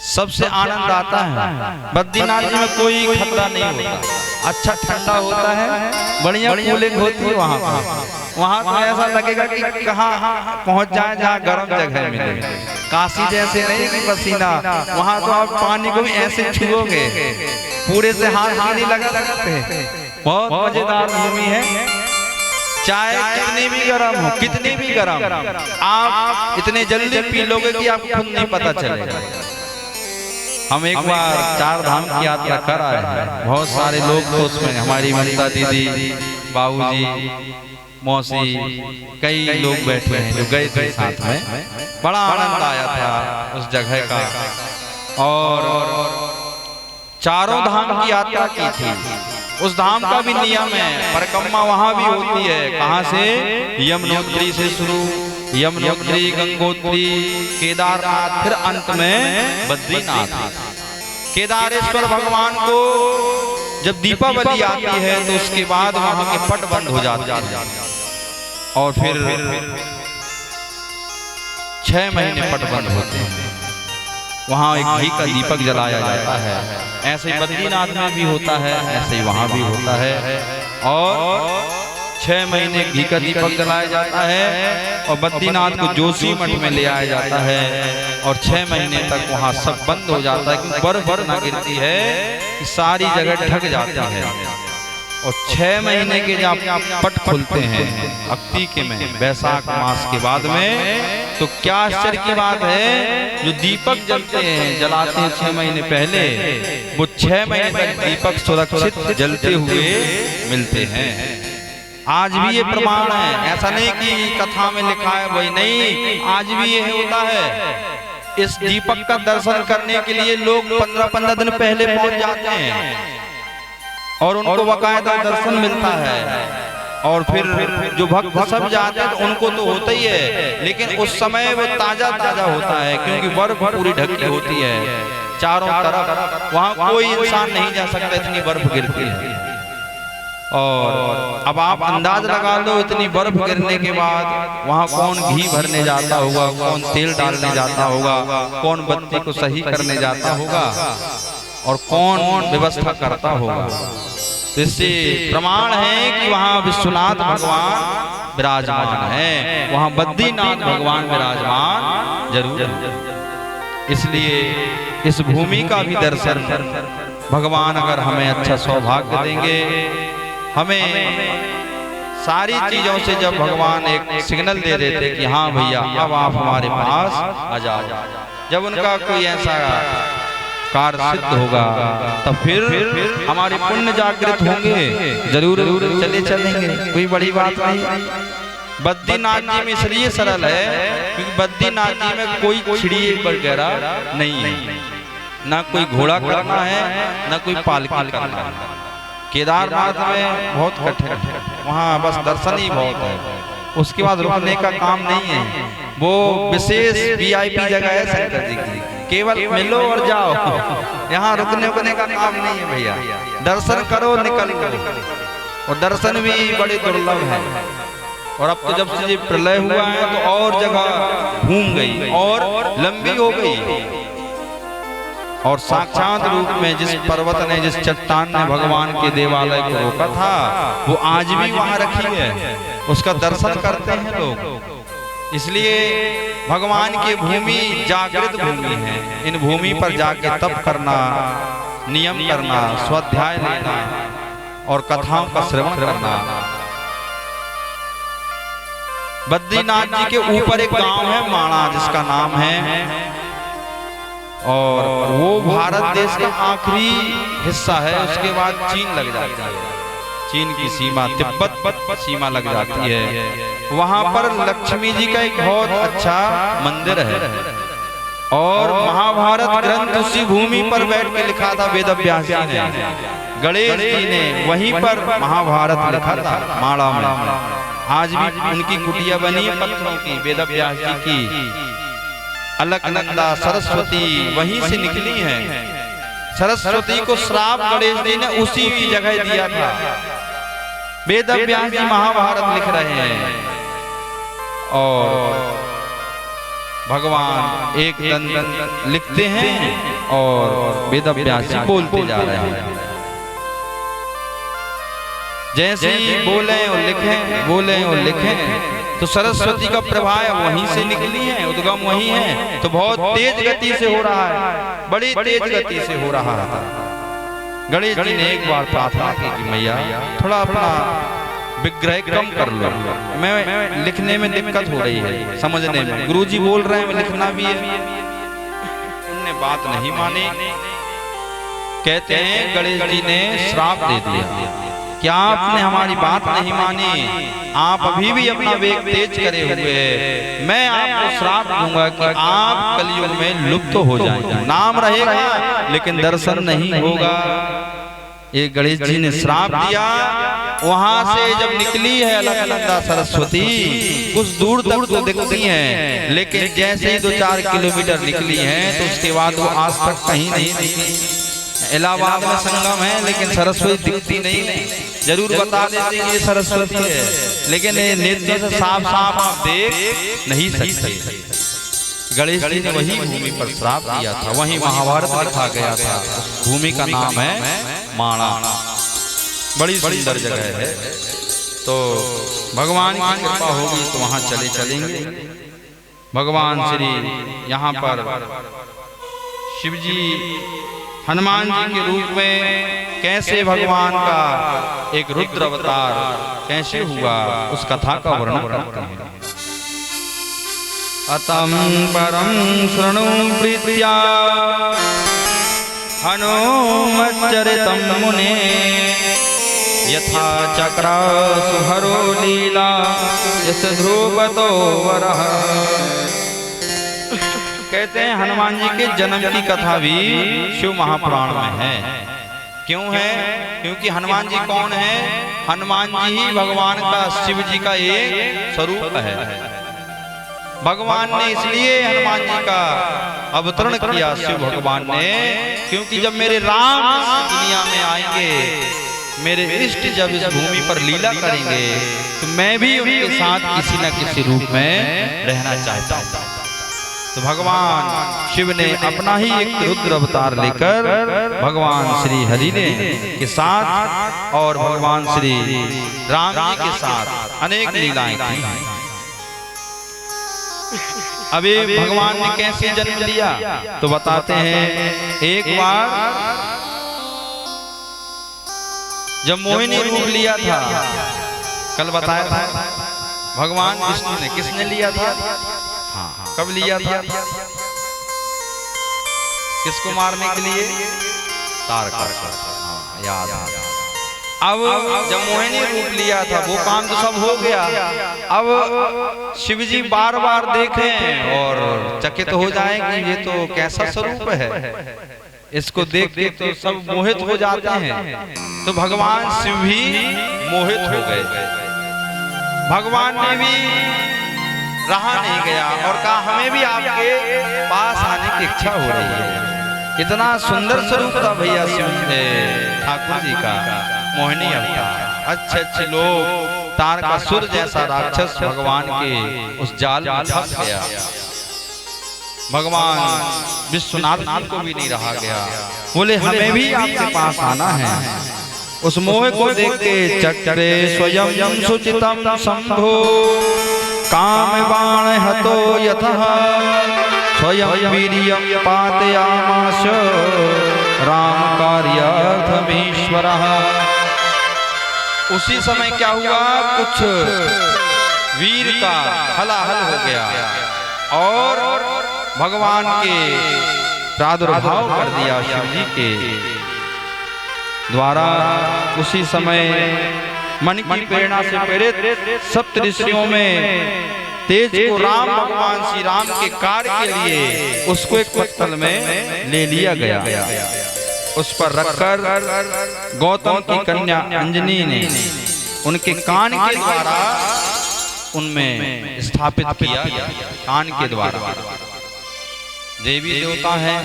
सबसे आनंद आता है। बद्रीनाथ जी में कोई खतरा नहीं होता, अच्छा ठंडा होता है, बढ़िया कूलिंग होती है वहाँ तो ऐसा लगेगा कि कहाँ पहुँच जाए जहाँ गर्म जगह मिले। काशी जैसे नहीं कि पसीना, वहाँ तो आप पानी को भी ऐसे छुओगे पूरे से हाथ नहीं लगा सकते। बहुत मजेदार भूमि है, चाहे कितनी भी गर्म हो, कितनी भी गर्म, आप इतने जल्दी पी लोगे कि आपको खुद नहीं पता चलेगा। हम एक बार 4 धाम की यात्रा कर आए हैं, बहुत सारे लोग तो उसमें, हमारी ममता दीदी, बाबूजी, मौसी, कई लोग बैठे हैं जो गए थे साथ में। बड़ा आनंद आया था उस जगह का, और 4 धाम की यात्रा की थी। उस धाम का भी नियम है, परिक्रमा वहां भी होती है। कहां से? यमुनोत्री से शुरू, यमुनोत्री, गंगोत्री, केदारनाथ, फिर अंत में बद्रीनाथ। केदारेश्वर भगवान को जब दीपावली आती है तो उसके बाद वहां के पट बंद हो जाते हैं, और फिर 6 महीने पट बंद होते हैं। वहाँ एक घी का दीपक जलाया जाता है, ऐसे ही बद्रीनाथ में भी होता है, ऐसे ही वहाँ भी होता है, और 6 महीने घी का दीपक जलाया जाता है, और बद्रीनाथ को जोशी मठ में ले आया जाता है, और 6 महीने तक वहाँ सब बंद हो जाता है, क्योंकि बर्फ ना गिरती है कि सारी जगह ढक जाती है। और 6 महीने के जब पट खुलते हैं अक्ति के में, वैशाख मास के बाद में, तो क्या आश्चर्य की बात है, जो दीपक जलते हैं, जलाते हैं 6 महीने पहले, वो 6 महीने तक दीपक सुरक्षित जलते हुए मिलते हैं। आज भी ये प्रमाण है, ऐसा नहीं कि कथा में लिखा है वही नहीं, आज भी ये होता है। इस दीपक का दर्शन करने के लिए लोग 15-15 दिन पहले पहुंच जाते हैं, और उनको बाकायदा दर्शन मिलता है। और फिर जो भक्त सब जाते हैं तो उनको तो होता ही है, लेकिन उस समय वो ताजा ताजा होता है, क्योंकि बर्फ पूरी ढकी होती है चारों तरफ, वहाँ कोई इंसान नहीं जा सकता, इतनी बर्फ गिरती है। और अब आप अंदाज लगा लो, इतनी बर्फ गिरने के बाद वहाँ कौन घी भरने जाता होगा, कौन तेल डालने जाता होगा, कौन बत्ती को सही करने जाता होगा, और कौन व्यवस्था करता होगा। तो इससे प्रमाण है कि वहाँ विश्वनाथ भगवान विराजमान है, वहाँ बद्रीनाथ भगवान विराजमान जरूर है। इसलिए इस भूमि का भी दर्शन भगवान अगर हमें अच्छा सौभाग्य देंगे, हमें सारी चीजों से जब भगवान एक सिग्नल दे देते कि हाँ भैया अब आप हमारे पास आ जाओ, जब उनका कोई ऐसा कार्य सिद्ध होगा तब फिर हमारे पुण्य जागृत होंगे, जरूर चले चलेंगे, कोई बड़ी बात नहीं। बद्रीनाथ जी में इसलिए सरल है क्योंकि बद्रीनाथ जी में कोई चिड़िया वगैरह नहीं है, ना कोई घोड़ा करना है, ना कोई पालकी करना है। केदारनाथ में बहुत कठिन है, वहाँ बस दर्शन ही बहुत है, उसके बाद रुकने का काम नहीं है। वो विशेष VIP जगह है शंकर जी की, केवल मिलो और जाओ, यहाँ रुकने का काम नहीं है भैया। दर्शन करो निकल करो, और दर्शन भी बड़े दुर्लभ है। और अब तो जब से प्रलय हुआ है तो और जगह घूम गई और लंबी हो गई, और साक्षात रूप में जिस पर्वत ने, जिस चट्टान ने भगवान के देवालय को रोका था, वो आज भी वहां रखी है, उसका दर्शन करते हैं लोग। इसलिए भगवान की भूमि जागृत भूमि है। इन भूमि पर जाके तप करना, नियम करना, स्वाध्याय लेना और कथाओं का श्रवण करना। बद्रीनाथ जी के ऊपर एक गांव है माणा, जिसका नाम है, और वो भारत देश का आखिरी हिस्सा है। उसके बाद चीन लग जाता है, चीन की सीमा, तिब्बत सीमा लग जाती है। वहां पर लक्ष्मी जी का एक बहुत अच्छा मंदिर है, और महाभारत ग्रंथ उसी भूमि पर बैठ के लिखा था वेद व्यास जी ने। गणेश जी ने वहीं पर महाभारत लिखा था माणा में। आज भी उनकी कुटिया बनी है पत्थरों की, वेद व्यास जी की। अलकनंदा सरस्वती वहीं से निकली है। सरस्वती को श्राप गणेश जी ने उसी जगह दिया था। वेद व्यास जी महाभारत लिख रहे हैं, और भगवान एक दंड लिखते हैं और वेद व्यास जी बोलते जा रहे हैं। जैसे ही बोले और लिखें, बोले और लिखें, तो सरस्वती का प्रभाव वहीं से निकली है, उद्गम वहीं है। तो बहुत तेज गति से हो रहा है, बड़ी तेज गति से हो रहा है। गणेश जी ने एक बार प्रार्थना की कि मैया थोड़ा अपना विग्रह कम कर लो, मैं लिखने में दिक्कत हो रही है, समझने में। गुरुजी बोल रहे हैं लिखना भी है। उनने बात नहीं मानी। कहते हैं गणेश जी ने श्राप दे दिया, क्या आपने हमारी बात नहीं मानी? आप अभी भी अपना वेग तेज करे हुए हैं। मैं आपको श्राप दूंगा कि आप कलयुग में लुप्त हो जाएंगे। नाम रहेगा लेकिन दर्शन नहीं होगा। ये गणेश जी ने श्राप दिया। वहां से जब निकली है अलकनंदा सरस्वती, कुछ दूर तक तो दिखती हैं, लेकिन जैसे ही 2-4 किलोमीटर निकली हैं तो उसके बाद वो आज तक कहीं नहीं दिखी। इलाहाबाद में संगम है, लेकिन सरस्वती दिखती नहीं। जरूर बता देते कि ये सरस्वती है, लेकिन नेत्र से साफ साफ आप देख नहीं सकते। गणेश जी ने वही भूमि पर श्राप दिया था, वही महाभारत लिखा गया था। भूमि का नाम है माणा, बड़ी सुंदर जगह है। तो भगवान की कृपा होगी तो वहां चलेंगे। भगवान श्री यहाँ पर शिव जी हनुमान जी के रूप में कैसे भगवान का एक रुद्र अवतार कैसे हुआ, उस कथा का वर्णन करते हैं। अतम परम शृणु प्रीत्या हनुमच्चरितं मुने, यथा चक्रा सुहरो लीला यस ध्रुवतो वरः। कहते हैं हनुमान जी के जन्म की कथा भी शिव महापुराण में है। क्यों है? क्योंकि हनुमान जी कौन है? हनुमान जी ही भगवान का, शिव जी का एक स्वरूप है। भगवान ने इसलिए हनुमान जी का अवतरण किया, शिव भगवान ने, क्योंकि जब मेरे राम इस दुनिया में आएंगे, मेरे इष्ट जब इस भूमि पर लीला करेंगे, तो मैं भी उनके साथ किसी न किसी रूप में रहना चाहता हूँ। तो भगवान शिव ने अपना ही एक रुद्र अवतार लेकर भगवान श्री हरि ने के साथ और भगवान श्री राम जी के साथ अनेक लीलाएं की। अभी भगवान ने कैसे जन्म लिया तो बताते हैं। एक बार जब मोहिनी रूप लिया था, कल बताया था, भगवान विष्णु ने, किसने लिया था? हाँ, कब लिया था? किसको मारने के लिए? तारकासुर। हाँ, याद है। अब जब मोहिनी रूप लिया था वो काम तो सब हो गया। अब शिव जी बार बार देखें और चकित हो जाएं कि ये तो कैसा स्वरूप है। इसको देख के तो सब मोहित हो जाते हैं। तो भगवान शिव भी मोहित हो गए। भगवान ने भी रहा नहीं गया और कहा हमें भी आपके पास आने की इच्छा हो रही है। इतना सुंदर स्वरूप था भैया शिव ठाकुर जी का, मोहिनी अवतार। अच्छे अच्छे लोग, तारकासुर जैसा राक्षस भगवान के उस जाल में फंस गया। भगवान विश्वनाथ को भी नहीं रहा गया, बोले हमें भी आपके पास आना है। उस मोह को देख के चक्रे स्वयं सुचितम शंभो काम बाण हतो यतः स्वयं वीर्यं पातयामास राम कार्यार्थमीश्वरः। उसी समय क्या हुआ, कुछ वीर का हलाहल हो गया और भगवान के प्रादुर्भाव कर दिया शिव जी के द्वारा। उसी समय मन की प्रेरणा से प्रेरित सप्तऋषियों में तेज को राम भगवान श्री राम के कार्य के लिए उसको एक पत्तल में ले लिया गया। उस पर रखकर गौतम की कन्या अंजनी ने उनके कान के द्वारा उनमें स्थापित किया। कान के द्वारा देवी देवता हैं,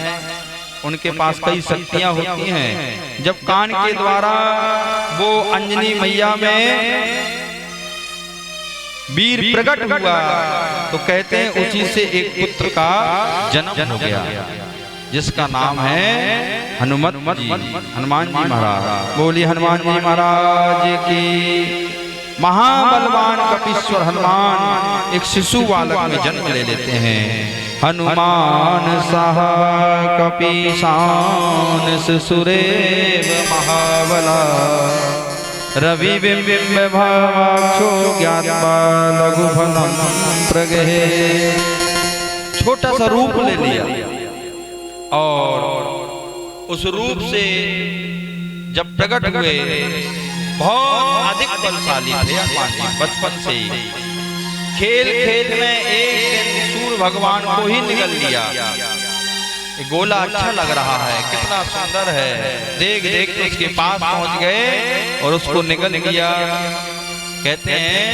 उनके पास कई शक्तियां होती हैं। जब कान के द्वारा वो अंजनी मैया में वीर प्रकट हुआ तो कहते हैं उसी से एक पुत्र का जन्म हो गया, जिसका नाम है हनुमत जी, हनुमान जी महाराज। बोलिए हनुमान जी महाराज की। महाबलवान कपीश्वर हनुमान एक शिशु बालक में जन्म ले लेते हैं। हनुमान सह कपीशान शिशुरेव महाबला रवि बिंबिंब भावाक्षो ज्ञात्वा लघु फलं प्रगहे। छोटा सा रूप ले लिया और उस रूप से जब प्रकट हुए बहुत अधिक बलशाली थे हनुमान जी। बचपन से ही खेल खेल में एक दिन सूर्य भगवान को ही निगल लिया। ये गोला अच्छा लग रहा है, कितना सुंदर है, देख देख के उसके पास पहुंच गए और उसको निगल लिया। कहते हैं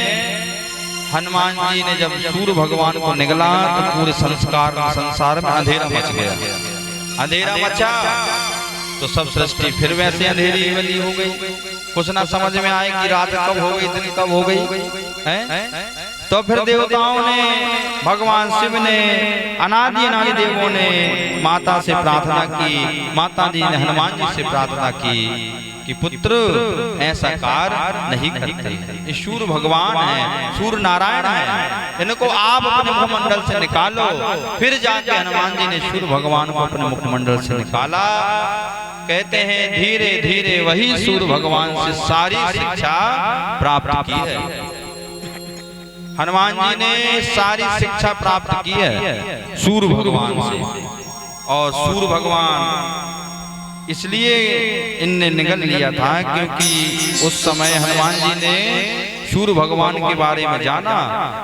हनुमान जी ने जब सूर्य भगवान को निगला तो पूरे संसार में अंधेरा मच गया। अंधेरा मचा तो सब सृष्टि फिर वैसे अंधेरी वाली हो गई। कुछ ना समझ में आए कि रात कब हो गई, दिन कब हो गई है। तो फिर देवताओं ने, भगवान शिव ने, अनादि अनादि देवों ने माता से प्रार्थना की। माता जी ने हनुमान जी से प्रार्थना की कि पुत्र ऐसा कार्य नहीं करते। ये सूर्य भगवान है, सूर्य नारायण है, इनको आप अपने मुखमंडल से निकालो। फिर जाके हनुमान जी ने सूर्य भगवान को अपने मुखमंडल से निकाला। कहते हैं धीरे धीरे वही सूर्य भगवान से सारी शिक्षा प्राप्त की है। हनुमान जी ने सारी शिक्षा प्राप्त की है सूर्य भगवान से। और सूर्य भगवान इसलिए इनने निगल लिया था क्योंकि उस समय हनुमान जी ने सूर्य भगवान के बारे में जाना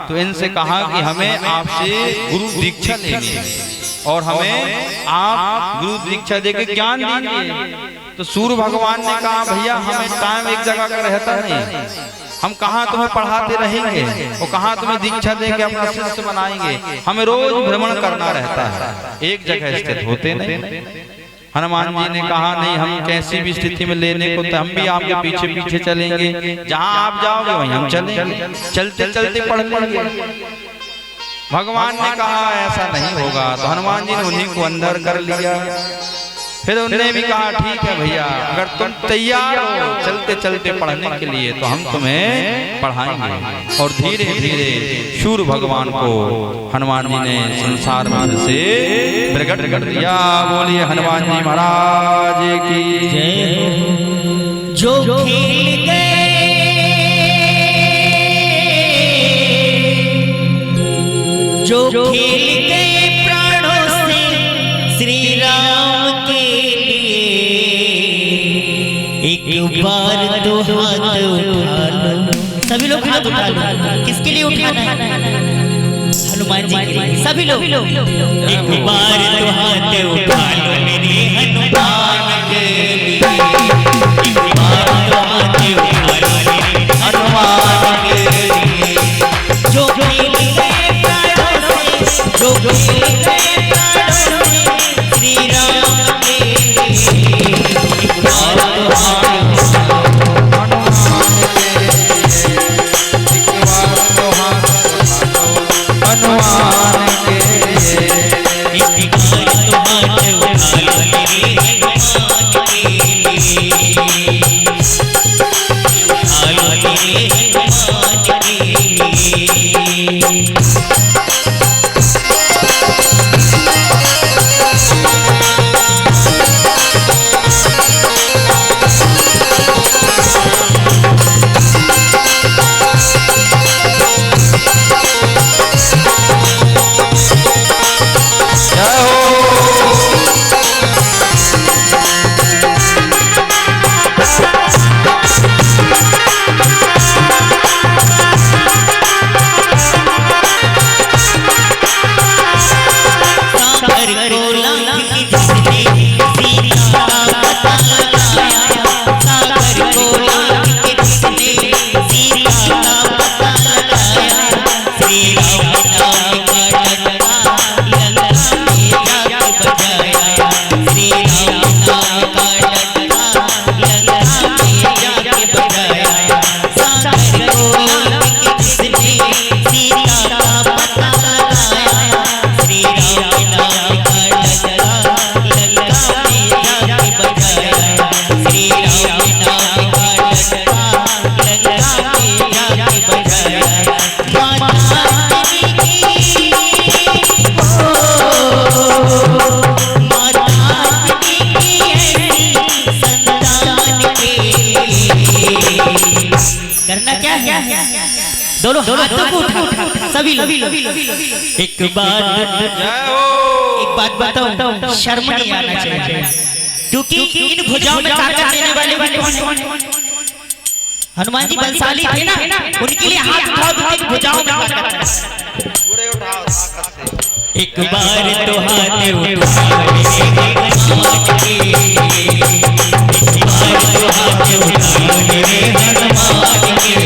तो इनसे कहा कि हमें आपसे गुरु दीक्षा लेनी है और हमें आप गुरु दीक्षा देके ज्ञान दीजिए। तो सूर्य भगवान ने कहा भैया हमें टाइम एक जगह का रहता नहीं, हम कहाँ तुम्हें पढ़ाते रहेंगे और कहाँ तुम्हें दीक्षा देके अपना शिष्य बनाएंगे, हमें रोज भ्रमण करना रहता है, एक जगह स्थित होते नहीं। हनुमान जी ने कहा नहीं, हम कैसी भी स्थिति में लेने को तो हम भी आपके पीछे पीछे चलेंगे, जहाँ आप जाओगे वहीं हम चलेंगे, चलते चलते पढ़ लेंगे। भगवान ने कहा ऐसा नहीं होगा, तो हनुमान जी ने उन्हीं को अंदर कर लिया। फिर उन्होंने भी कहा ठीक है भैया, अगर तुम तैयार हो चलते चलते पढ़ने के लिए तो हम तुम्हें पढ़ाएंगे। और धीरे धीरे सूर्य भगवान को हनुमान जी ने संसार में से प्रकट कर दिया। बोलिए हनुमान जी महाराज की जय। जो खेल गए जो खेल गए प्राणों से श्री राम के लिए, एक बार तो हाथ उठा लो। सभी लोग हाथ उठा लो। किसके लिए उठाना है? हनुमान जी के लिए। सभी लोग एक बार तो हाथ उठा लो मेरे हनुमान हनुमान के लिए एक बार तो हाथ उठा लो मेरे हनुमान के लिए जो खेल गए प्राणों से जो खेल गए प्राणों से श्री राम के लिए एक बार तो हाथ दोनों हाथों को उठा सभी लोग एक बात बताऊं, शर्म नहीं आना चाहिए क्योंकि इन भुजाओं में ताकत देने वाले हनुमान जी बलशाली थे ना, उनके लिए हाथ उठाओ तो भुजाओं में ताकत है। पूरे उठाओ ताकत से एक बार तो हाथ उठा हनुमान के एक बार तो हाथ उठा मेरे हनुमान के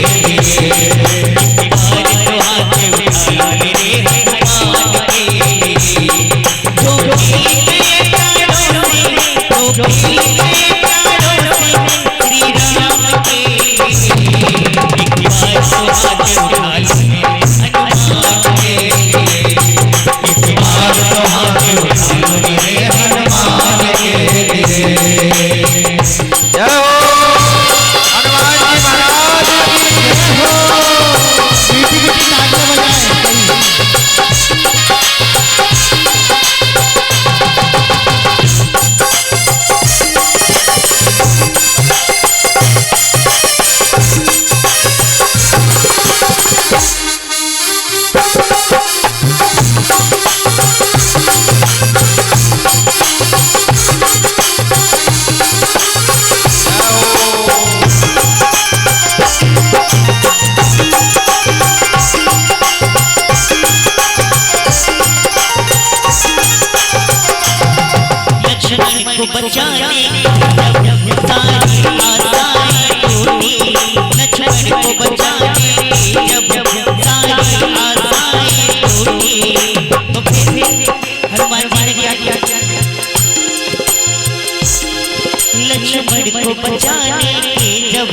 लक्ष्मण को बचाने के जब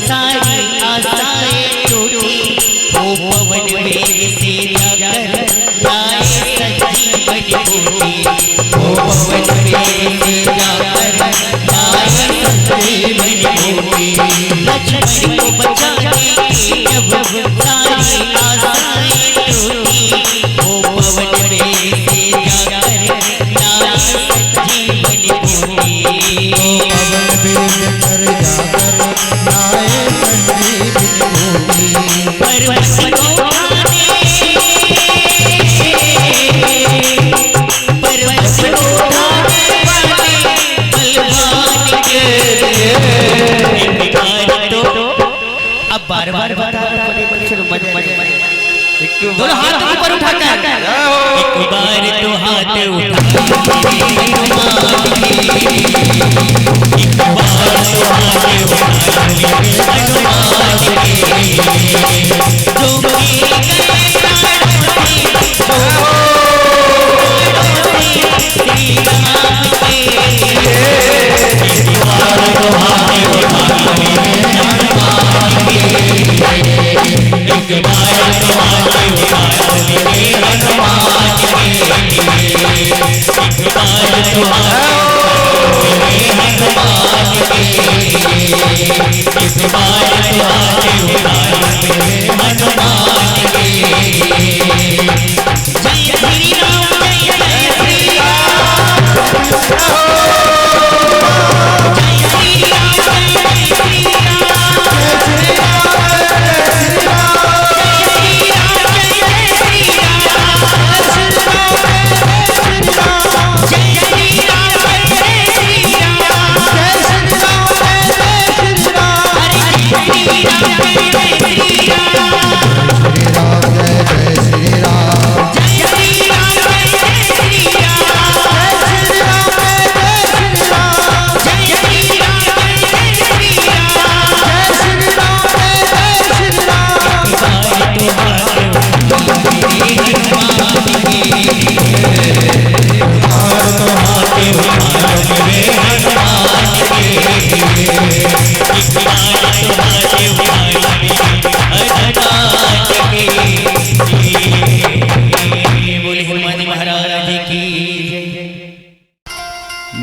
सारी आशाएं टूटी, वो पवन वेग से जाकर लाए संजीवनी बूटी, वो पवन वेग से जाकर लाए संजीवनी बूटी। लक्ष्मण को बचाने के जब सारी आशाएं टूटी, वो पवन वेग से जाकर लाए संजीवनी बूटी। अब बार बार दोनों हाथ ऊपर उठाकर एक बार तो हाथ उठा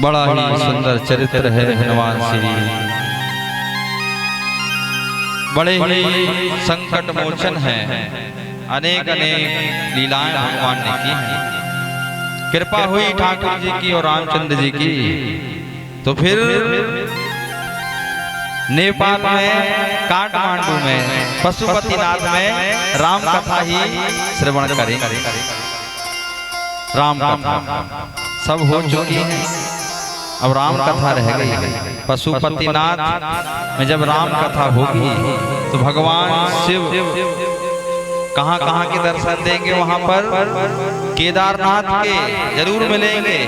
बड़ा ही सुंदर चरित्र है हनुमान श्री, बड़े ही संकट मोचन है, अनेक अनेक लीलाएं भगवान ने की हैं। कृपा हुई ठाकुर जी की और रामचंद्र जी की, तो फिर नेपाल में काठमांडू में पशुपतिनाथ में राम कथा ही श्रवण करेंगे। राम कथा सब हो चुकी है, अब राम कथा रह गई है। पशुपतिनाथ में जब राम कथा होगी तो भगवान शिव कहाँ कहाँ के दर्शन देंगे, वहां पर केदारनाथ के जरूर मिलेंगे,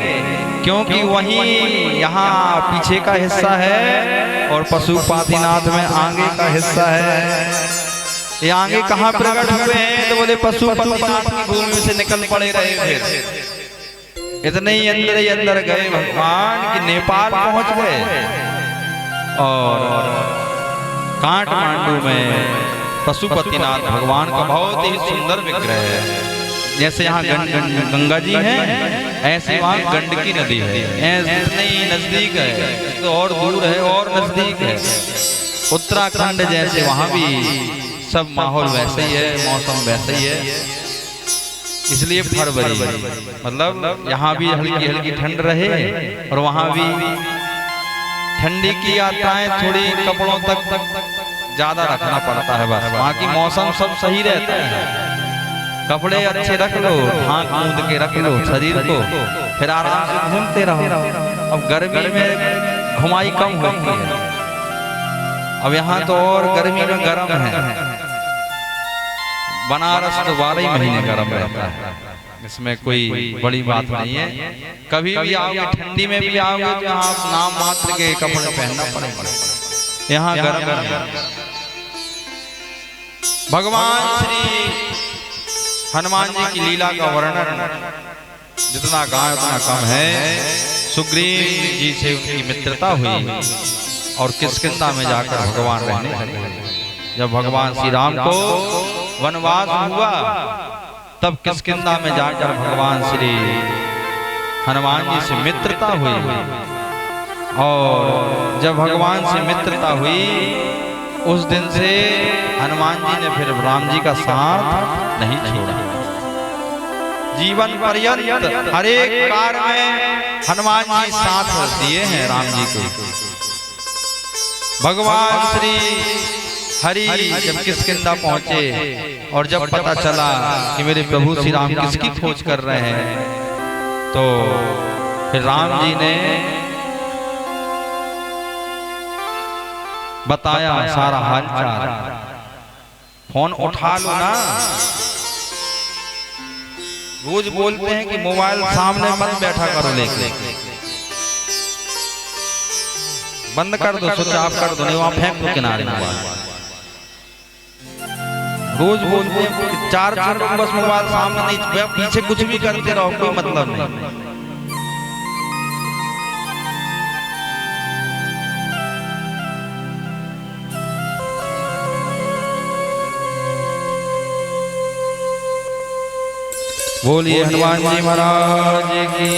क्योंकि वहीं यहाँ पीछे का हिस्सा है और पशुपतिनाथ में आगे का हिस्सा है। ये आगे कहाँ प्रकट हुए हैं तो बोले पशुपतिनाथ की भूमि से निकल पड़े रहे। फिर इतने ही अंदर गए भगवान कि नेपाल पहुंच गए और काठमांडू में पशुपतिनाथ भगवान का बहुत ही सुंदर विग्रह है। जैसे यहाँ गंगा जी हैं, ऐसे वहाँ गंडकी नदी है, ऐसे ही नजदीक है तो और दूर है और नजदीक है। उत्तराखंड जैसे वहाँ भी सब माहौल वैसे ही है, मौसम वैसे ही है। इसलिए फरवरी मतलब यहाँ भी हल्की हल्की ठंड रहे और वहाँ भी ठंडी की यात्राएं थोड़ी कपड़ों तक ज्यादा रखना पड़ता है, बस वहाँ की मौसम सब सही रहता है। कपड़े अच्छे रख लो, ढांक मूंद के रख लो शरीर को, फिर आराम से घूमते रहो। अब गर्मी में घुमाई कम होती है, अब यहाँ तो और गर्मी में गर्म है। बनारस तो 12 ही महीने गर्म रहता है, इसमें कोई बड़ी बात नहीं है। कभी भी आओगे, ठंडी में भी आओगे तो यहाँ नाम मात्र के कपड़े पहनना पड़ेगा, यहाँ गर्म है। भगवान श्री हनुमान जी की लीला का वर्णन जितना गाय उतना कम है। सुग्रीव जी से उनकी मित्रता हुई और किष्किंधा में जाकर भगवान रहने लगे। जब भगवान श्री राम को वनवास हुआ तब किष्किंधा में जाकर भगवान श्री हनुमान जी से मित्रता हुई, और जब भगवान से मित्रता हुई उस दिन से हनुमान जी ने फिर राम जी का साथ नहीं छोड़ा। जीवन पर्यंत हर एक कार्य में हनुमान जी साथ दिए हैं राम जी को। भगवान श्री हरि जब किष्किंधा पहुंचे और जब पता चला कि मेरे प्रभु श्री राम किसकी खोज कर रहे हैं, तो फिर राम जी ने बताया सारा हालचाल। फोन उठा लो ना, रोज बोलते हैं कि मोबाइल सामने मत बैठा करो, लेके बंद कर दो, स्विच ऑफ कर दो, नहीं वहां फेंक दो किनारे मोबाइल। रोज बोलते हैं कि 4 मिनट बस मोबाइल सामने नहीं, पीछे कुछ भी करते रहो, कोई मतलब नहीं। बोलिए हनुमान जी महाराज की।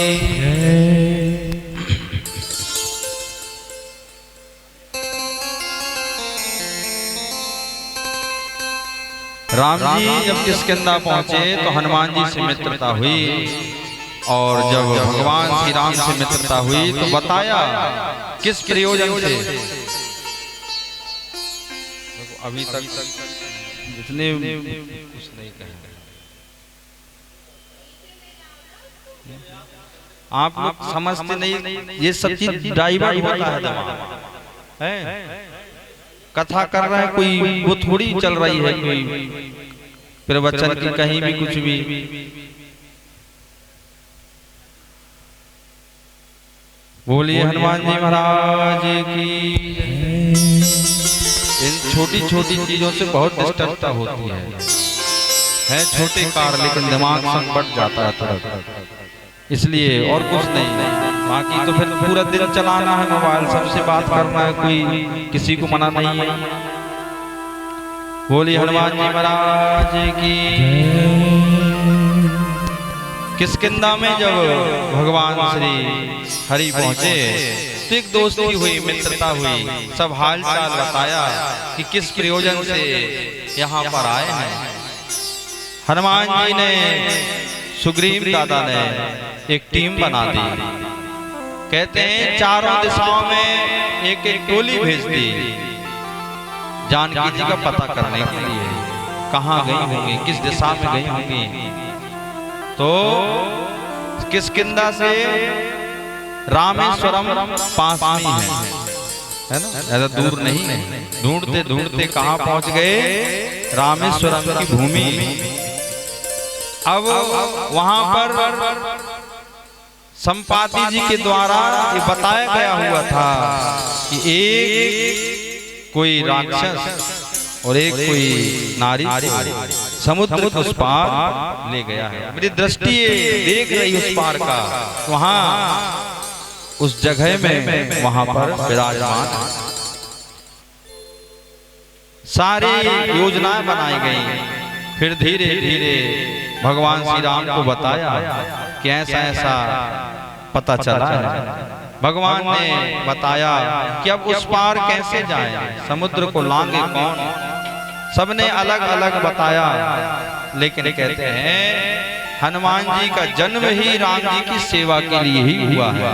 राम जी जब किष्किंधा पहुंचे तो हनुमान जी से मित्रता हुई, और जब भगवान श्री राम से मित्रता हुई तो बताया किस प्रयोजन से। अभी तक जितने कुछ नहीं कहे, आप लोग समझते नहीं, ये सब चीज डाइवर्ट होता है दिमाग है। कथा कर रहा है कोई, वो थोड़ी चल रही है कोई प्रवचन की, कहीं भी कुछ भी। बोलिए हनुमान जी महाराज की। इन छोटी छोटी चीजों से बहुत डिस्टर्बता होती है छोटे कार, लेकिन दिमाग सब बढ़ जाता है तुरंत, इसलिए और कुछ नहीं। बाकी तो फिर पूरा दिन चलाना है मोबाइल, सबसे बात करना है, कोई किसी को मना नहीं है। बोलिए हनुमान जी महाराज की। किष्किंधा में जब भगवान श्री हरि पहुंचे तो एक दोस्ती हुई, मित्रता हुई, सब हाल चाल बताया कि किस प्रयोजन से यहाँ पर आए हैं। हनुमान जी ने, सुग्रीव दादा ने एक टीम बना दी। कहते हैं चारों दिशाओं में एक एक टोली भेज दी जानकी जी का पता करने के लिए, कहाँ गई होंगी, किस दिशा में गई होंगी। तो किष्किंधा से रामेश्वरम पास में है ना, ऐसा दूर नहीं। ढूंढते ढूंढते कहाँ पहुंच गए, रामेश्वरम की भूमि। अब वहां पर संपाति जी के द्वारा ये बताया गया हुआ था कि एक कोई राक्षस और एक कोई नारी समुद्र उस पार ले गया है। मेरी दृष्टि देख रही उस पार का, वहां उस जगह में वहां पर विराजमान सारी योजनाएं बनाई गई। फिर धीरे धीरे भगवान श्री राम को बताया कि ऐसा ऐसा पता चला है। भगवान ने बताया कि अब उस पार कैसे जाएं, समुद्र को लांगे कौन। सबने अलग अलग बताया, लेकिन कहते हैं हनुमान जी का जन्म ही राम जी की सेवा के लिए ही हुआ है,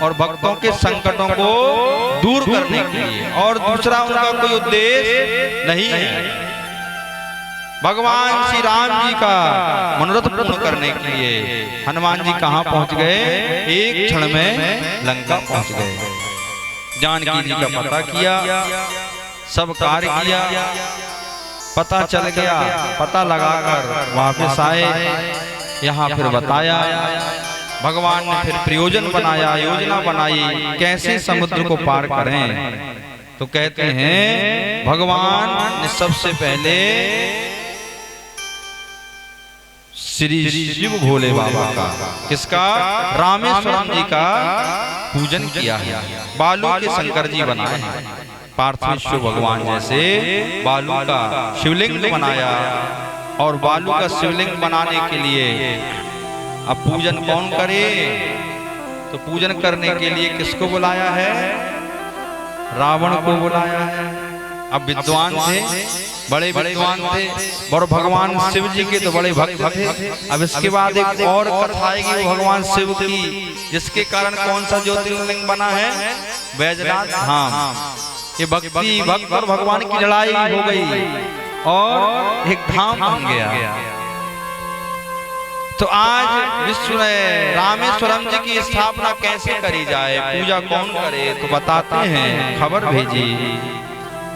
और भक्तों के संकटों को दूर करने के लिए, और दूसरा उनका कोई उद्देश्य नहीं है। भगवान श्री राम जी का मनोरथ पूर्ण करने के लिए हनुमान जी कहाँ पहुंच गए, एक क्षण में लंका पहुंच गए। जानकी जी का पता किया, सब कार्य किया, पता चल गया। पता लगाकर वापस आए, यहाँ फिर बताया। भगवान ने फिर प्रयोजन बनाया, योजना बनाई कैसे समुद्र को पार करें। तो कहते हैं भगवान ने सबसे पहले श्री शिव भोले बाबा का, किसका, रामेश्वरम जी का पूजन किया है। बालू के शंकर जी बनाए हैं, पार्थिव शिव भगवान जैसे बालू का शिवलिंग बनाया। और बालू का शिवलिंग बनाने के लिए अब पूजन कौन करे, तो पूजन करने के लिए किसको बुलाया है, रावण को बुलाया है। अब विद्वान थे, बड़े विद्वान थे, और भगवान शिव जी के तो बड़े भक्त थे। अब इसके बाद एक और कथा आएगी भगवान शिव की, जिसके कारण कौन सा ज्योतिर्लिंग बना है, बैजनाथ धाम। ये भक्ति भक्त और भगवान की लड़ाई हो गई और एक धाम बन गया। तो आज विश्व में रामेश्वरम जी की स्थापना कैसे करी जाए, पूजा कौन करे, तो बताते हैं। खबर भेजी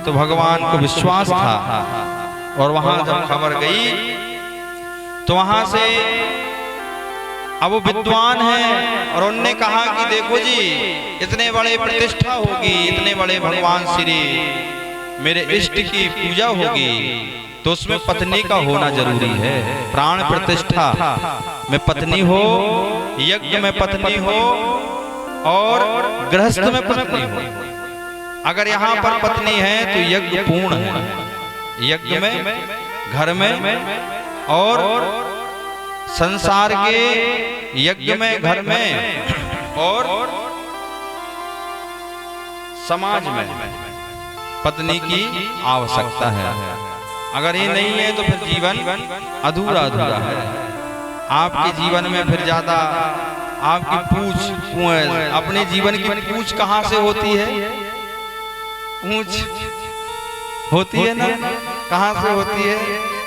तो भगवान को विश्वास था, और वहां जब खबर गई तो वहां से अब वो विद्वान हैं और उनने कहा कि देखो जी इतने बड़े प्रतिष्ठा होगी, इतने बड़े भगवान श्री मेरे इष्ट की पूजा होगी, तो उसमें पत्नी का होना जरूरी है। प्राण प्रतिष्ठा में पत्नी हो, यज्ञ में पत्नी हो और गृहस्थ में पत्नी हो। अगर यहाँ पर पत्नी है तो यज्ञ पूर्ण है, यज्ञ में, घर में और संसार के यज्ञ में, घर में और समाज में पत्नी की आवश्यकता है। अगर ये नहीं है तो फिर जीवन अधूरा अधूरा है। आपके जीवन में फिर ज्यादा आपकी पूछ अपने जीवन की पूछ कहाँ से होती है? पूछ होती है ना, कहाँ से होती है?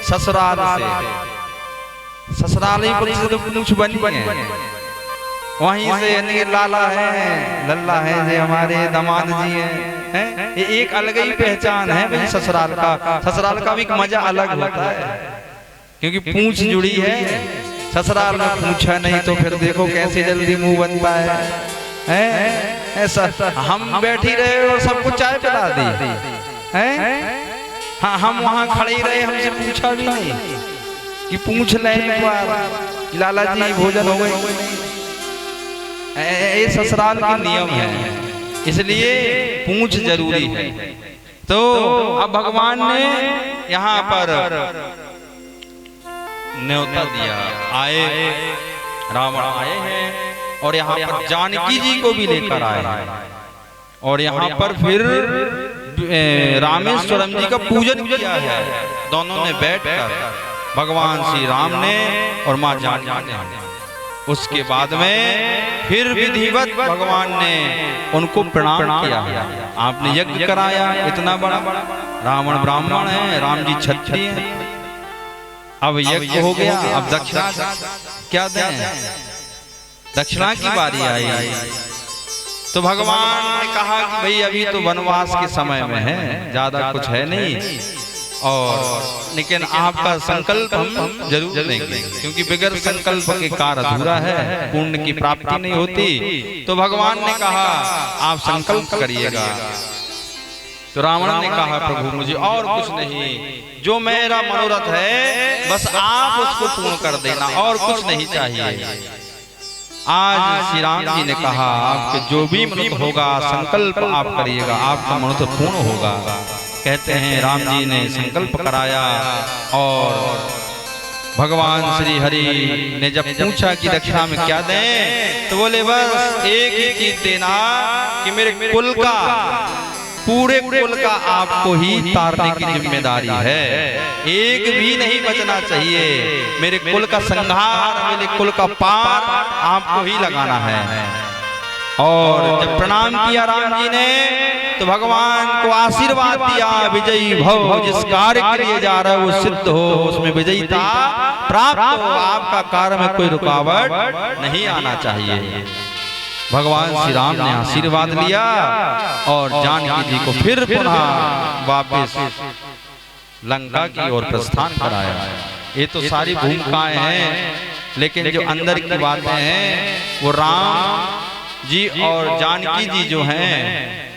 ससुराल से। ससुराल ही से तो पूछ बनी है, वहीं से लाला है, लल्ला है, जे हमारे दामाद जी हैं, ये एक अलग ही पहचान है भाई ससुराल का। ससुराल का भी एक मजा अलग होता है क्योंकि पूछ जुड़ी है। ससुराल में पूछा नहीं तो फिर देखो कैसे जल्दी मुंह बनता है ऐसा। हम बैठी रहे और सबको चाय पिला दी हैं, हाँ हम वहाँ खड़े रहे, हमसे पूछा भी नहीं कि पूछ लें लाला जी भोजन हो गए। ये ससुराल के नियम है, इसलिए पूछ जरूरी है। तो अब भगवान ने यहाँ पर न्योता दिया, आए रावण आए हैं और यहाँ पर जानकी जी को भी लेकर आए और यहाँ पर फिर रामेश्वरम जी का पूजन किया है। दोनों ने बैठकर, भगवान श्री राम ने और माँ जानकी ने। उसके बाद में फिर विधिवत भगवान ने उनको प्रणाम किया। आपने यज्ञ कराया इतना बड़ा, रावण ब्राह्मण है, राम जी क्षत्रिय हैं। अब यज्ञ हो गया, अब दक्षिणा क्या दें? दक्षिणा की बारी आई तो भगवान ने कहा कि भाई अभी तो वनवास के समय में है, ज्यादा कुछ है नहीं, और लेकिन आपका संकल्प हम जरूर लेंगे क्योंकि बगैर संकल्प के कार्य अधूरा है, पुण्य की प्राप्ति नहीं होती। तो भगवान ने कहा आप संकल्प करिएगा। तो रावण ने कहा प्रभु मुझे और कुछ नहीं, जो मेरा मनोरथ है बस आप उसको पूर्ण कर देना, और कुछ नहीं चाहिए। आज श्री राम जी ने कहा आपके जो भी मनोरथ होगा संकल्प आप करिएगा, आपका मनोरथ पूर्ण होगा। कहते हैं राम जी ने संकल्प कराया और भगवान श्री हरि ने जब पूछा कि दक्षिणा में क्या दें, तो बोले बस एक ही चीज देना कि मेरे कुल का, पूरे कुल का आपको ही तारने की जिम्मेदारी है, एक भी नहीं बचना चाहिए। मेरे कुल का संहार, मेरे कुल का पार आपको ही लगाना है। और जब प्रणाम किया राम जी ने तो भगवान को आशीर्वाद दिया, विजयी भव, जिस कार्य के लिए जा रहा है वो सिद्ध हो, उसमें विजयीता प्राप्त हो, आपका कार्य में कोई रुकावट नहीं आना चाहिए। भगवान श्री राम ने आशीर्वाद लिया और जानकी जी को फिर पुनः वापस लंका की ओर प्रस्थान कराया। ये तो सारी भूमिकाएं हैं, लेकिन जो अंदर की बातें हैं वो राम जी और जानकी जी जो हैं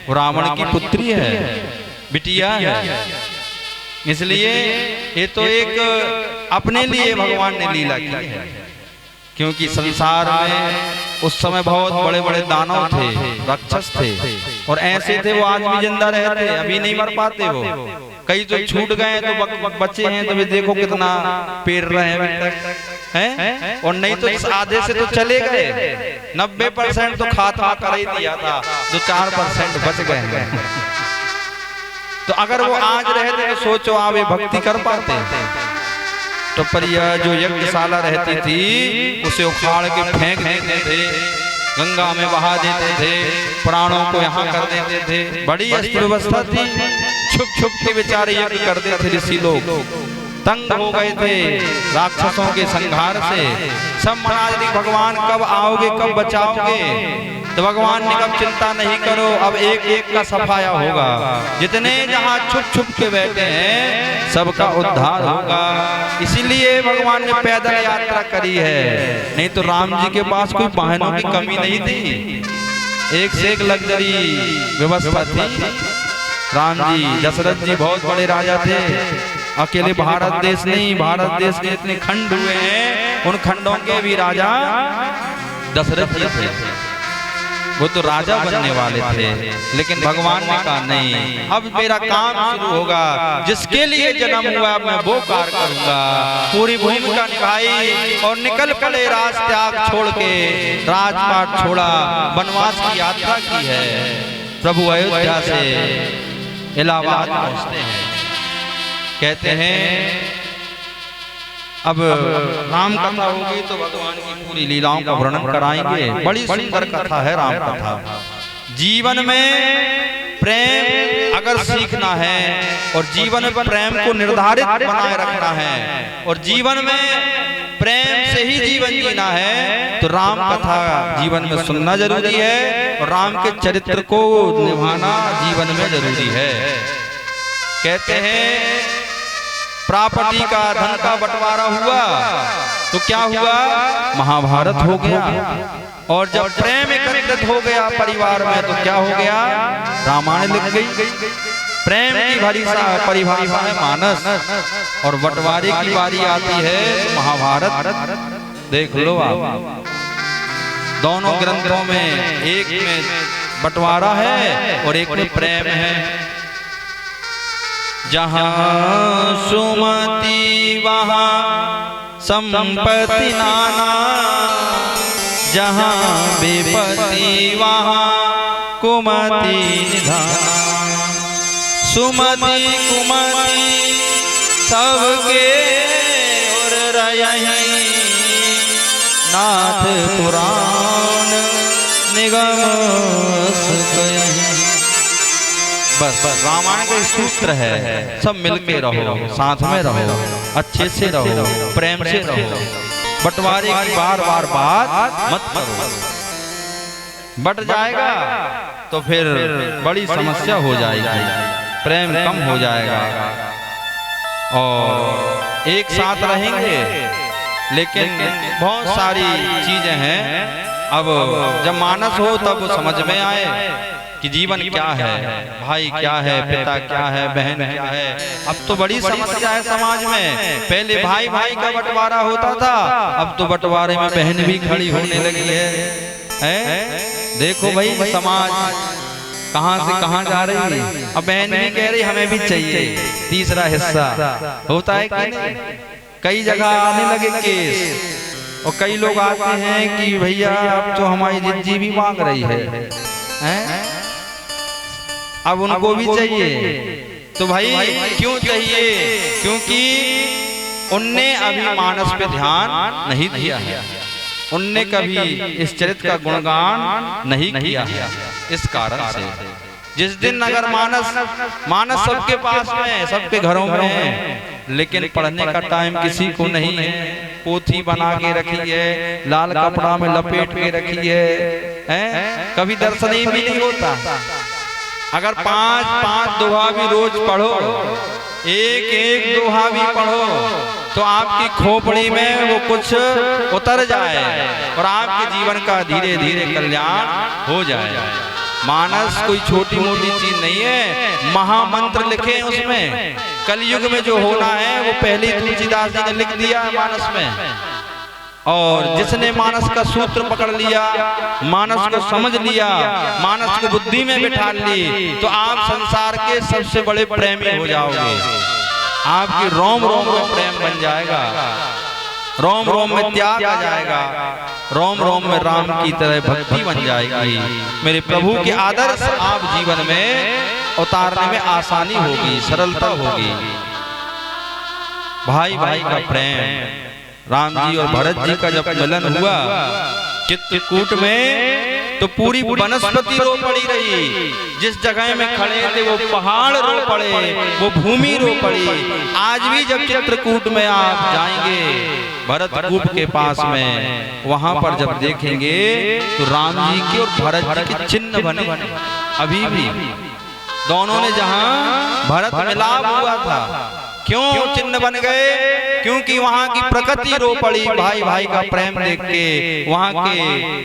वो रावण की पुत्री है, बिटिया है। इसलिए ये तो एक अपने लिए भगवान ने लीला की है, क्योंकि संसार में उस समय बहुत बड़े बड़े दानव थे, राक्षस थे, और ऐसे थे वो आज भी जिंदा रहते, अभी नहीं मर पाते वो। कई तो छूट गए तो बच्चे हैं तो भी देखो कितना पेर रहे हैं, और नहीं तो आधे से तो चले गए। 90% तो खात्मा कर ही दिया था, जो 4% बच गए हैं। तो अगर वो आज रहते तो सोचो आप ये भक्ति कर पाते। तो पर यह जो यज्ञशाला रहती थी उसे उखाड़ के फेंक देते थे, गंगा में बहा देते थे, प्राणों को यहाँ कर देते थे, बड़ी अस्तव्यवस्था थी। छुप छुप के बेचारे यज्ञ करते थे ऋषि लोग, तंग हो गए थे राक्षसों के संहार से। सब महाराज भगवान कब आओगे, कब बचाओगे। तो भगवान ने कहा चिंता नहीं करो, अब एक एक का सफाया होगा। जितने जहाँ छुप छुप के बैठे हैं सबका उद्धार होगा। इसीलिए भगवान ने पैदल यात्रा करी है, नहीं तो राम जी के पास कोई वाहनों की कमी नहीं थी, एक से एक लग्जरी व्यवस्था थी। राम जी, दशरथ जी बहुत बड़े राजा थे। अकेले भारत देश नहीं, भारत देश के इतने खंड हुए हैं, उन खंडों के भी राजा दशरथ जी थे। वो तो राजा बनने वाले थे, लेकिन भगवान ने कहा नहीं, अब मेरा काम शुरू होगा, जिसके लिए जन्म हुआ मैं वो कार्य करूंगा। पूरी भूमिका निभाई और निकल पड़े, राज त्याग छोड़ के राजपाट छोड़ा, वनवास की यात्रा की है। प्रभु अयोध्या से इलाहाबाद पहुंचते हैं। कहते हैं अब राम कथा होगी तो भगवान की पूरी लीलाओं का वर्णन कराएंगे। बड़ी सुंदर कथा है राम कथा। जीवन में प्रेम अगर सीखना है और जीवन में प्रेम को निर्धारित बनाए रखना है और जीवन में प्रेम से ही जीवन जीना है, तो राम कथा जीवन में सुनना जरूरी है और राम के चरित्र को निभाना जीवन में जरूरी है। कहते हैं प्रॉपर्टी का, धन का बंटवारा हुआ तो क्या हुआ, महाभारत हो गया। और जब प्रेम एकत्रित हो गया परिवार में तो क्या हो गया, रामायण लिख गई। प्रेम की परिभाषा है मानस, और बंटवारे की बारी आती है तो महाभारत। देख लो आप, दोनों ग्रंथों में एक में बंटवारा है और एक में प्रेम है। जहाँ सुमति वहाँ संपत्ति नाना, जहाँ विपत्ति वहाँ कुमति निधाना। सुमति कुमति सबके और रही, नाथ पुराण निगम सुख यहीं। बस रामायण का सूत्र है, सब मिलके रहो, साथ में रहो, अच्छे से रहो, प्रेम से रहो। बंटवारे की बार बार बात मत करो, बट जाएगा तो फिर बड़ी समस्या हो जाएगी, प्रेम कम हो जाएगा। और एक साथ रहेंगे लेकिन बहुत सारी चीजें हैं। अब जब मानस हो तब समझ में आए कि जीवन क्या है, भाई क्या है, पिता क्या है, बहन क्या है। अब तो बड़ी समस्या है समाज में। पहले भाई भाई का बंटवारा होता था, अब तो बंटवारे में बहन भी खड़ी होने लगी है? देखो भाई समाज कहां से कहां जा रही है। अब बहन भी कह रही हमें भी चाहिए तीसरा हिस्सा। होता है कि नहीं? कई जगह आने लगे केस, और कई लोग आते हैं कि भैया अब तो हमारी जिज्जी भी मांग रही है, अब उनको भी चाहिए। तो भाई क्यों चाहिए? क्योंकि उनने अभी मानस पे ध्यान नहीं दिया है, उनने कभी इस चरित्र का गुणगान नहीं किया है। इस कारण से जिस दिन अगर मानस सबके पास में, सबके घरों में है, लेकिन पढ़ने का टाइम किसी को नहीं है, पोथी बना के रखी है, लाल कपड़ा में लपेट के रखी है, कभी दर्शन ही भी नहीं होता। अगर 5-5 दोहा भी रोज पढ़ो, एक दोहा भी पढ़ो, तो आपकी खोपड़ी में वो कुछ उतर जाए और आपके जीवन का धीरे धीरे कल्याण हो जाए। मानस कोई छोटी मोटी चीज नहीं है, महामंत्र लिखे उसमें। कलयुग में जो होना है वो पहले तुलसीदास जी ने लिख दिया है मानस में। और जिसने मानस का सूत्र पकड़ लिया, मानस को समझ लिया, मानस को बुद्धि में बिठा ली, तो आप संसार के सबसे बड़े प्रेमी हो जाओगे। आपकी रोम रोम में प्रेम बन जाएगा, रोम रोम में त्याग आ जाएगा, रोम रोम में राम की तरह भक्ति बन जाएगी। मेरे प्रभु के आदर्श आप जीवन में उतारने में आसानी होगी, सरलता होगी। भाई भाई का प्रेम, राम जी और भरत जी का जब मिलन हुआ चित्रकूट में, तो पूरी वनस्पति रो पड़ी रही। जिस जगह में खड़े थे वो पहाड़ रो पड़े, वो भूमि रो पड़ी। आज भी जब चित्रकूट में आप जाएंगे भरतकूप के पास में, वहां पर जब देखेंगे तो राम जी के और भरत जी के चिन्ह बने अभी भी। दोनों ने जहां भरत मिलाप हुआ था, क्यों चिन्ह बन गए? क्योंकि वहां की प्रकृति रो पड़ी, भाई भाई का प्रेम देख के। वहां के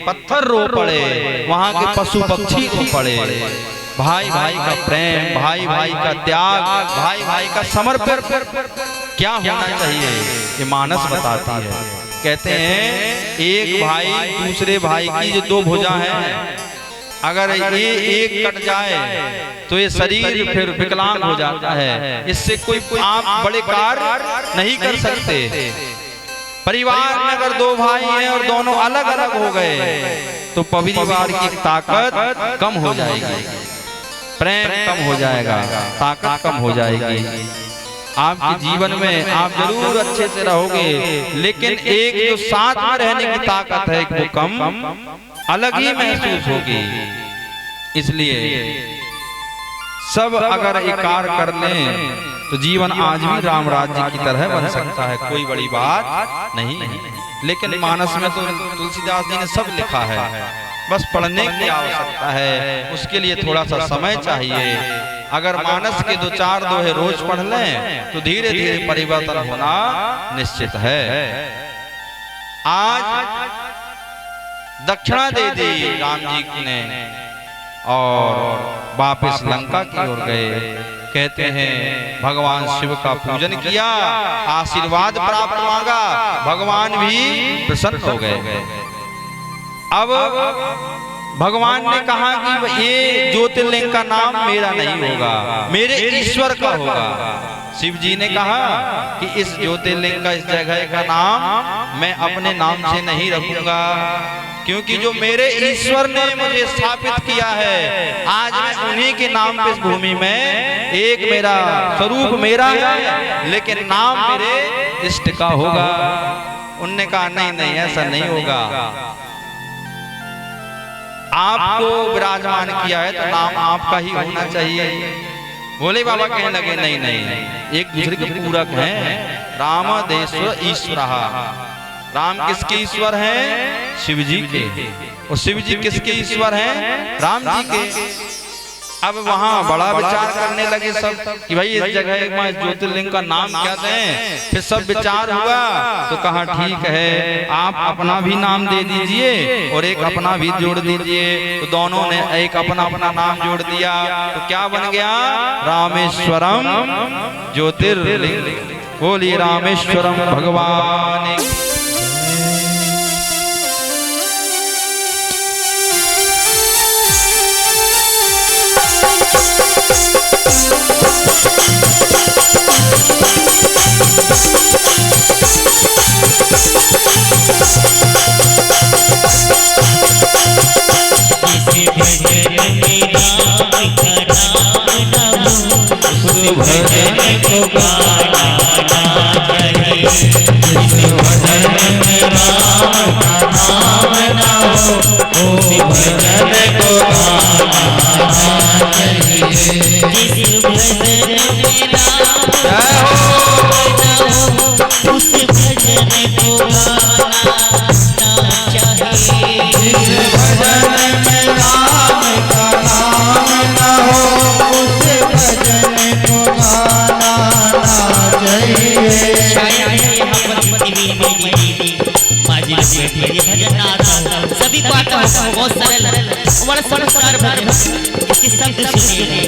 पत्थर रो पड़े, वहां के पशु पक्षी रो पड़े। भाई भाई का प्रेम, भाई भाई का त्याग, भाई भाई का समर्पण क्या होना चाहिए, ये मानस बताती है। कहते हैं एक भाई दूसरे भाई की जो दो भुजा है, अगर ये एक कट जाए तो ये शरीर फिर विकलांग हो जाता है। इससे कोई आप बड़े कार्य नहीं कर सकते। परिवार में अगर दो भाई हैं और दोनों अलग अलग हो गए तो परिवार की ताकत कम हो जाएगी, प्रेम कम हो जाएगा, ताकत कम हो जाएगी। आपके जीवन में आप जरूर अच्छे से रहोगे, लेकिन एक जो साथ में रहने की ताकत है वो कम अलग ही महसूस होगी। इसलिए सब अगर एक कार्य कर लें तो जीवन आज भी राम राज्य की तरह बन सकता है, कोई बड़ी बात नहीं। लेकिन मानस में तो तुलसीदास जी ने सब लिखा है, बस पढ़ने की आवश्यकता है, उसके लिए थोड़ा सा समय चाहिए। अगर मानस के दो चार दोहे रोज पढ़ लें तो धीरे धीरे परिवर्तन होना निश्चित है। आज दक्षिणा दे दी राम जी ने और वापस लंका की ओर गए। कहते हैं भगवान शिव का पूजन किया, आशीर्वाद प्राप्त मांगा, भगवान भी प्रसन्न हो गए। अब भगवान ने कहा कि ये ज्योतिर्लिंग का नाम मेरा नहीं होगा, मेरे ईश्वर का होगा। शिव जी ने कहा कि इस ज्योतिर्लिंग का, इस जगह का नाम मैं अपने नाम से नहीं रखूंगा, क्योंकि जो मेरे ईश्वर ने मुझे स्थापित किया है, आज मैं उन्हीं के नाम पे इस भूमि में एक मेरा स्वरूप मेरा है, लेकिन नाम मेरे इष्ट का होगा। उनने कहा नहीं नहीं ऐसा नहीं होगा, आपको विराजमान किया है तो नाम आपका ही होना चाहिए। भोले बाबा कहने लगे नहीं नहीं, एक दूसरे के पूरक हैं। रामदेश्वर ईश्वर, राम किसके ईश्वर हैं? शिव जी के। और शिव जी किसके ईश्वर हैं? राम जी के। अब वहां बड़ा विचार करने लगे सब कि भाई इस जगह में ज्योतिर्लिंग का नाम क्या दें। फिर सब विचार हुआ तो कहा ठीक है, आप अपना भी नाम दे दीजिए और एक अपना भी जोड़ दीजिए। तो दोनों ने एक अपना अपना नाम जोड़ दिया, तो क्या बन गया? रामेश्वरम ज्योतिर्लिंग। बोलिए रामेश्वरम भगवान। भजन को गाना चाहिए, भजन में राम का नाम ना हो, भजन को गाना चाहिए। जिस भजन में राम का नाम ना हो, उस भजन को गाना चाहिए। जिस भजन में राम का नाम ना हो, उस भजन सभी को आता है, बहुत सरल बड़ा संस्कार भजन। इसके शब्द सुनिए।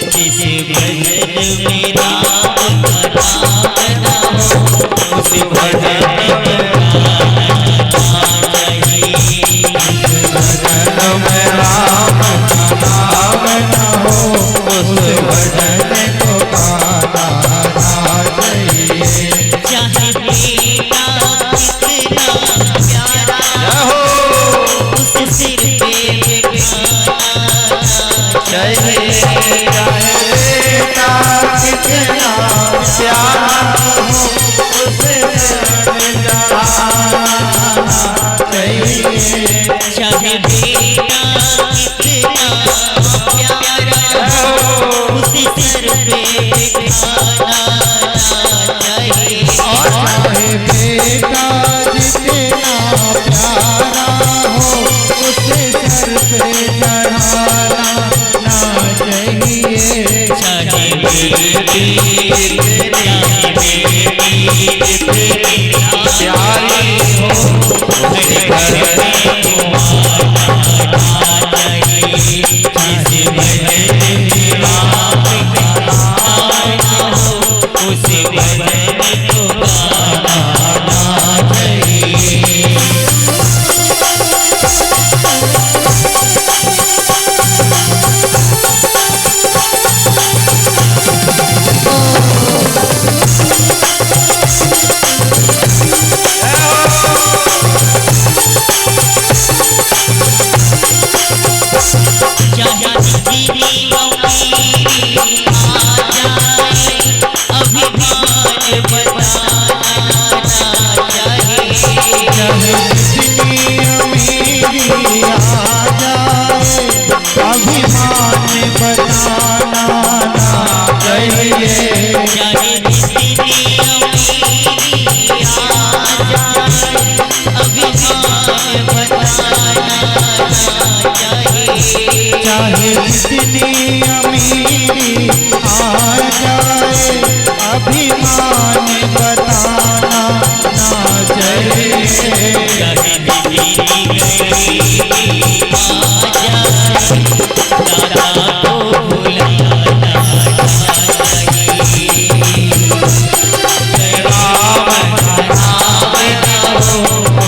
जिस भजन में राम का नाम ना हो, उस भजन को गाना चाहिए। भजन में राम का नाम ना हो, उस भजन को गाना चाहिए। चाहे बेटा कितना प्यारा हो, उस सिर पे गाना चाहिए। चाहे बेटा कितना प्यारा हो, उस सिर पे गाना चाहिए। चाहे बेटा कितना प्यारा उसे सर पे बिठाना चाहिए। और चाहे बेटा जितना प्यारा हो उसे सर पे चढ़ाना ना चाहिए। चाहे बेटी कितना प्यारी हो हर घर में घुमाना चाहिए। जिसे भजन में राम का नाम हो उसे भजन को गाना चाहिए। चाहे दीदी अमीरी आ जाए अभिमान बताना ना चाहिए। चाहे जितनी अमीरी आ जाए अभिमान बताना ना चाहिए। चाहे दीदी अमीरी आ जाए अभिमान बताना ना चाहिए। चाहे जितनी अमीरी आ जाए अभिमान बताना ना चाहिए। चाहे दीदी गरीबी आ जाए दादा को भुलाना ना चाहिए। राम का नाम ना हो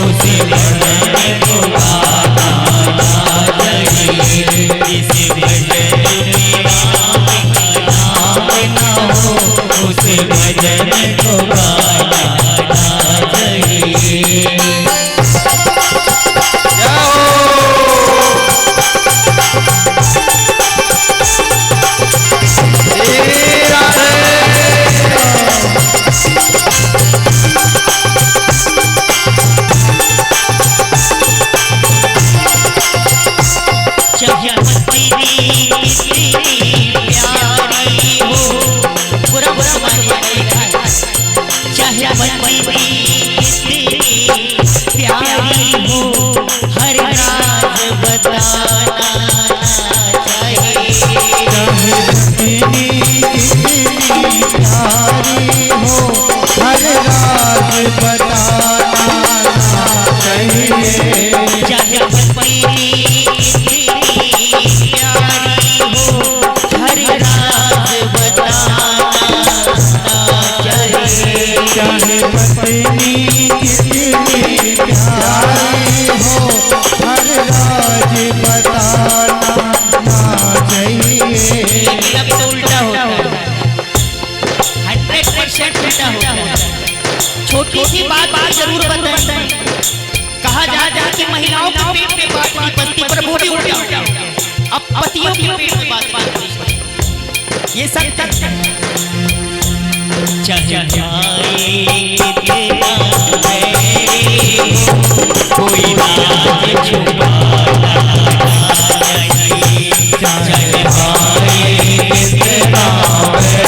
उसे भजन को गाना ना चाहिए। जिसे भजन में राम का नाम ना हो उसे भजन को गाना ना चाहिए। चाहे तेरी कितनी प्यारी हो बुरा बुरा मानिएगा। चाहे तेरी कितनी प्यारी हो हर राज बताना चाहिए। चाहे जितनी कितनी प्यारी हो हर राज बताना ना चाहिए। चाहे तेरी कितनी प्यारी हो हर राज बताना ना चाहिए। चाहे पत्नी कितनी प्यारी हो हर राज बताना ना चाहिए। लेकिन अब तो उल्टा होता है, 100% उल्टा होता है। छोटी सी बात जरूर बताएं। कहा जा कि महिलाओं के पेट पे बात नहीं पलती, पर वो भी उल्टा होता है। अब पतियों के पेट पे बात नहीं, ये सब तक चाहे भाई कितना है कोई राज छुपाना चाहिए। चाहे भाई कितना है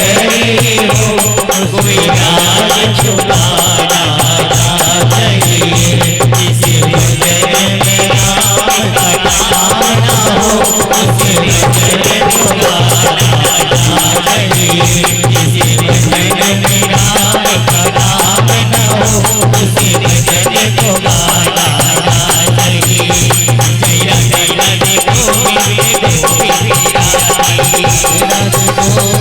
कोई राज छुपाना चाहिए। जिसे भजन में राम का नाम ना हो उसे भजन को गाना चाहिए। जिसे भजन में राम का नाम ना हो उसे भजन को गाना चाहिए। जय राधे राधे गोविंद गोविंद राधे राधे गोविंद गोविंद राधे।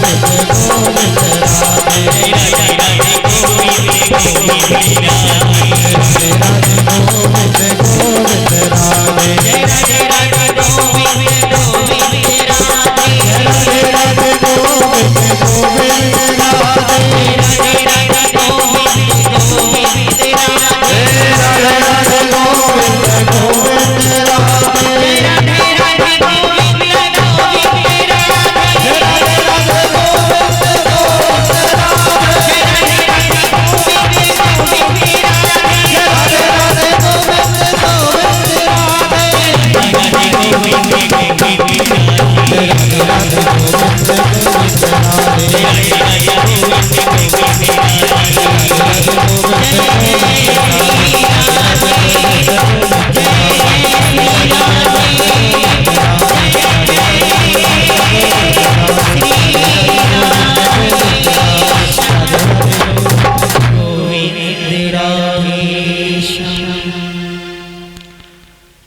जय राधे राधे गोविंद गोविंद राधे। राधे गोविंद गोविंद राधे। जय राधे राधे गोविंद गोविंद राधे। राधे राधे गोविंद गोविंद राधे। राधे राधे गोविंद गोविंद राधे। राधे राधे गोविंद गोविंद राधे। राधे राधे गोविंद गोविंद राधे। राधे राधे गोविंद गोविंद राधे। राधे राधे गोविंद गोविंद राधे।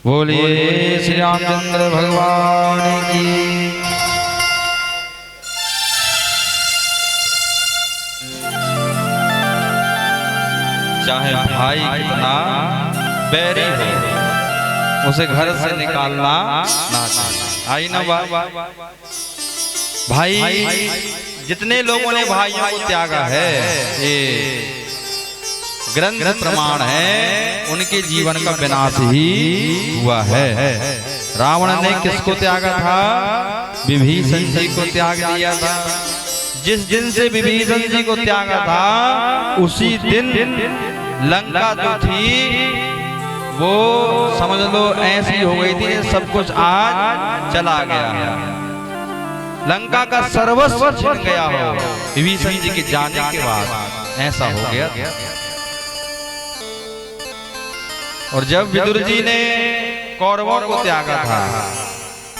बोलिए श्री रामचंद्र भगवान की। चाहे भाई कितना बैरी हो, उसे घर से निकालना ना चाहिए। आई ना बात। भाई जितने लोगों ने भाइयों को त्यागा है, ये ग्रंथ प्रमाण है, उनके जीवन का विनाश ही हुआ है। रावण ने किसको त्यागा था? विभीषण जी को त्याग दिया था। जिस दिन से विभीषण जी को त्यागा था, उसी दिन लंका जो थी वो समझ लो ऐसी हो गई थी, सब कुछ आज चला गया। लंका का सर्वस्व छिन गया हो विभीषण जी के जाने के बाद, ऐसा हो गया। और जब विदुर जी ने कौरवों को त्यागा था,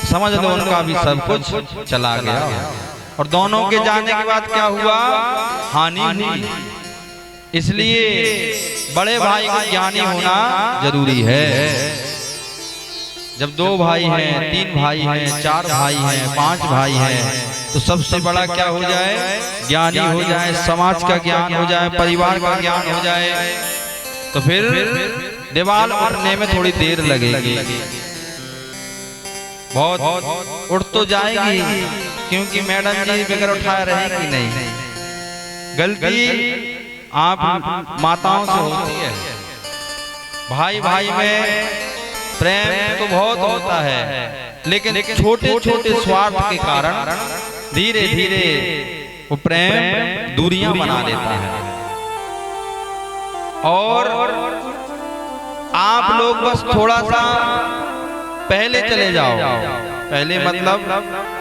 समझ लो उनका भी सब कुछ चला गया। और दोनों के जाने के बाद क्या हुआ? हानि हुई। इसलिए बड़े भाई को ज्ञानी होना जरूरी है। जब 2 भाई हैं, 3 भाई हैं, 4 भाई हैं, 5 भाई हैं, तो सबसे बड़ा क्या हो जाए? ज्ञानी हो जाए, समाज का ज्ञान हो जाए, परिवार का ज्ञान हो जाए, तो फिर दीवार उठने में थोड़ी देर लगेगी। बहुत उठ तो जाएगी, क्योंकि मैडम जी बगैर उठाए रहेगी नहीं। गलती आप माताओं से होती है। भाई भाई में प्रेम तो बहुत होता है, लेकिन छोटे छोटे स्वार्थ के कारण धीरे धीरे वो प्रेम दूरियां बना देता है। और आप लोग बस थोड़ा सा पहले चले जाओ, पहले मतलब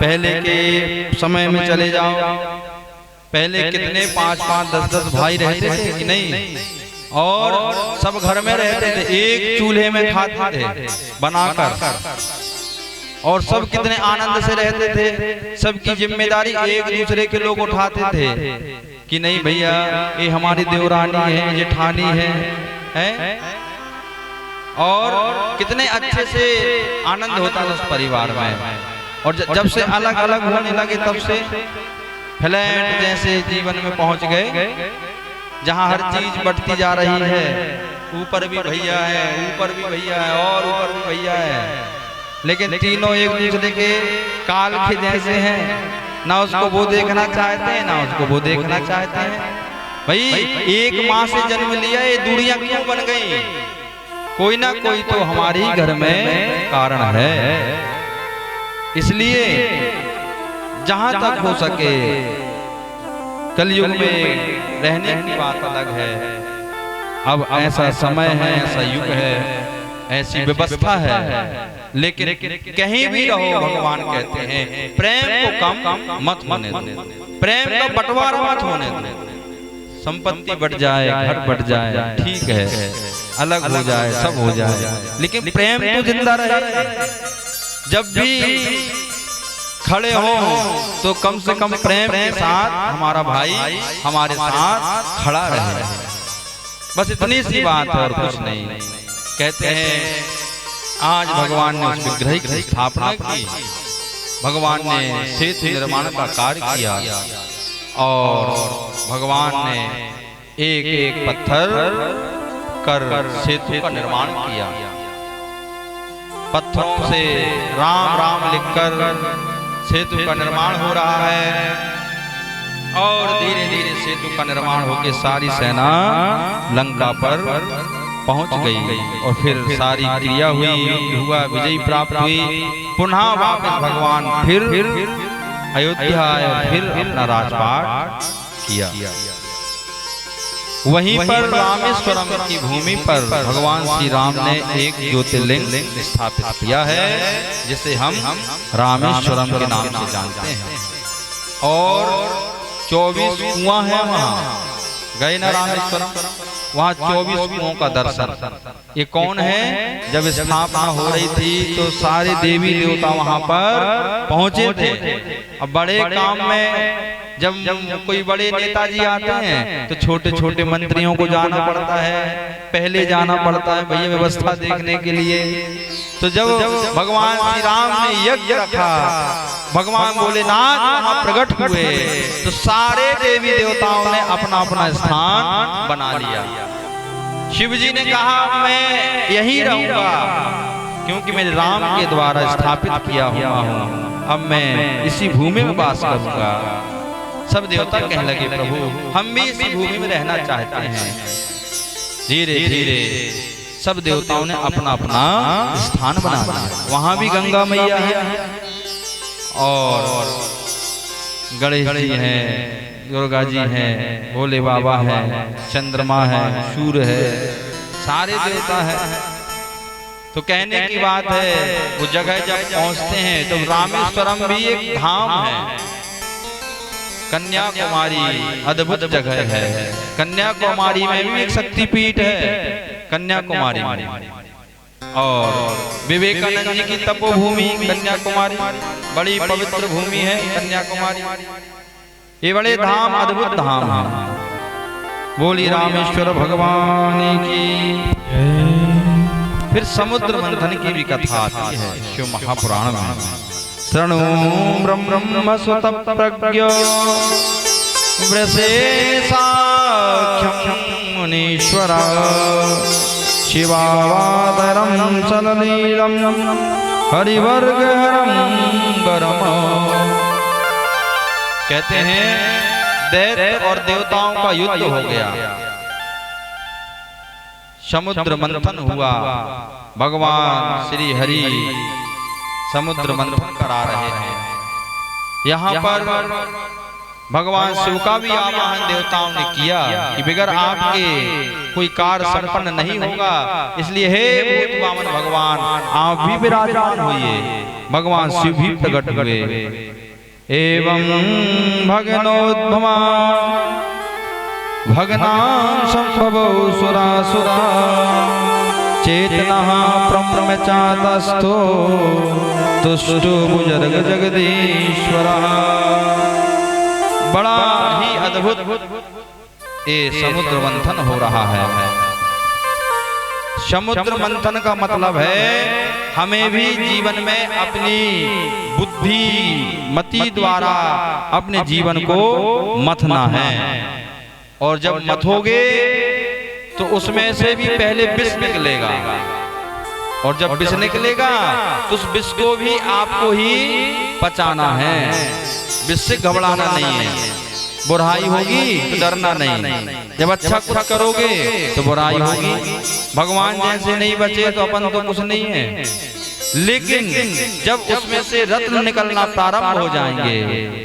पहले के समय में चले जाओ। पहले कितने 5-5, 10-10 भाई रहते थे कि नहीं, और सब घर में रहते थे, एक चूल्हे में खाते थे बनाकर, और सब कितने आनंद से रहते थे। सबकी जिम्मेदारी एक दूसरे के लोग उठाते थे कि नहीं भैया ये हमारी देवरानी है, जेठानी है। और कितने अच्छे से आनंद होता है उस परिवार में। और जब से अलग अलग होने लगे, तब से फ्लैट जैसे जीवन में पहुंच गए, जहां हर चीज बढ़ती जा रही है। ऊपर भी भैया है, ऊपर भी भैया है, और ऊपर भी भैया है, लेकिन तीनों एक दूसरे के काल के जैसे हैं। ना उसको वो देखना चाहते हैं, ना उसको वो देखना चाहते हैं। भाई एक माँ से जन्म लिया, ये दूरियां क्यों बन गई? कोई ना कोई तो हमारी घर में कारण है। इसलिए जहां तक हो सके, कलयुग में रहने की बात अलग है। अब ऐसा समय है, ऐसा युग है, ऐसी व्यवस्था है, लेकिन कहीं भी रहो, भगवान कहते हैं प्रेम को कम मत होने दो, प्रेम का बंटवारा मत होने दो। संपत्ति बढ़ जाए, घर बढ़ जाए, ठीक है, अलग हो जाए, सब हो जाए, लेकिन प्रेम तो जिंदा रहे। जब भी खड़े हो तो कम से कम प्रेम के साथ हमारा भाई हमारे साथ खड़ा रहे। बस इतनी सी बात है और कुछ नहीं। कहते हैं आज भगवान ने उस विग्रह की स्थापना की, भगवान ने सेतु निर्माण का कार्य किया, और भगवान ने एक एक पत्थर कर सेतु का निर्माण किया। पत्थरों से राम राम लिखकर सेतु का निर्माण हो रहा है, और धीरे धीरे सेतु का निर्माण होकर सारी सेना लंका पर पहुंच गई, और फिर सारी क्रिया हुई, हुआ, विजय प्राप्त हुई। पुनः वापस भगवान फिर अयोध्या आए और फिर अपना राजपाट किया। वहीं पर रामेश्वरम की भूमि पर भगवान श्री राम ने एक ज्योतिर्लिंग स्थापित किया है, जिसे हम रामेश्वरम के नाम से जानते हैं। और 24 कुआं है वहाँ, गए ना रामेश्वरम, वहाँ 24 कुओं का दर्शन। ये कौन है? जब स्थापना हो रही थी तो सारे देवी देवता वहाँ पर पहुँचे थे। अब बड़े काम में जब कोई बड़े नेताजी आते हैं तो छोटे छोटे मंत्रियों को जाना पड़ता है, पहले जाना पड़ता है भैया व्यवस्था देखने के लिए। तो जब भगवान श्री राम ने यज्ञ रखा, भगवान भोलेनाथ वहां प्रकट हुए, तो सारे देवी देवताओं ने अपना अपना स्थान बना लिया। शिव जी ने कहा मैं यहीं रहूंगा, क्योंकि मेरे राम के द्वारा स्थापित किया हुआ हूँ, अब मैं इसी भूमि में वास करूंगा। सब देवता कहने लगे प्रभु हम भी इसी भूमि में रहना चाहते हैं। धीरे धीरे सब देवताओं ने अपना अपना स्थान बना लिया। वहां भी गंगा मैया है और गणेश जी हैं, दुर्गा जी हैं, भोले बाबा हैं, चंद्रमा है, सूर्य है, सारे देवता हैं। तो कहने की बात है वो जगह जब पहुंचते हैं तो रामेश्वरम भी एक धाम है, कन्याकुमारी अद्भुत जगह है। कन्याकुमारी में भी एक शक्तिपीठ है कन्याकुमारी में, और विवेकानंद जी की तपोभूमि कन्याकुमारी, बड़ी पवित्र भूमि है कन्याकुमारी। ये बड़े धाम अद्भुत धाम है। बोली रामेश्वर भगवान की। फिर समुद्र मंथन की भी कथा आती है शिव महापुराण में। शृणु ब्रह्म सुत प्रज्ञ वृषे साख्यं मुनीश्वर शिवावादरं सललीलं हरिवर्गहरं गरम। कहते हैं दैत्य और देवताओं का युद्ध हो गया, समुद्र मंथन हुआ, भगवान श्री हरि समुद्र मंथन करा रहे हैं। यहाँ पर भगवान शिव का भी आवाहन देवताओं ने किया कि बगैर आपके कोई कार्य संपन्न नहीं होगा, इसलिए हे भूत वामन भगवान आप भी विराजमान होइए। भगवान शिव भी प्रकट हुए। एवं भगनोद्भवा भगनां संभवो सुरासुरा चेतना प्रम्रमचातस्थो तुष्टो बुजर्ग जगदीश्वरा। बड़ा ही अद्भुत ये समुद्र मंथन हो रहा है। समुद्र मंथन का मतलब है हमें भी जीवन में अपनी बुद्धि मति द्वारा अपने जीवन को मथना है, और जब मथोगे तो उसमें से भी पहले विष निकलेगा, और जब विष निकलेगा तो उस विष को भी आपको ही पचाना है। विष से घबराना नहीं है, बुराई होगी तो डरना नहीं, जब अच्छा कुछ करोगे तो बुराई होगी। भगवान जैसे नहीं बचे तो अपन तो कुछ नहीं है, लेकिन जब उसमें से रत्न निकलना प्रारंभ हो जाएंगे,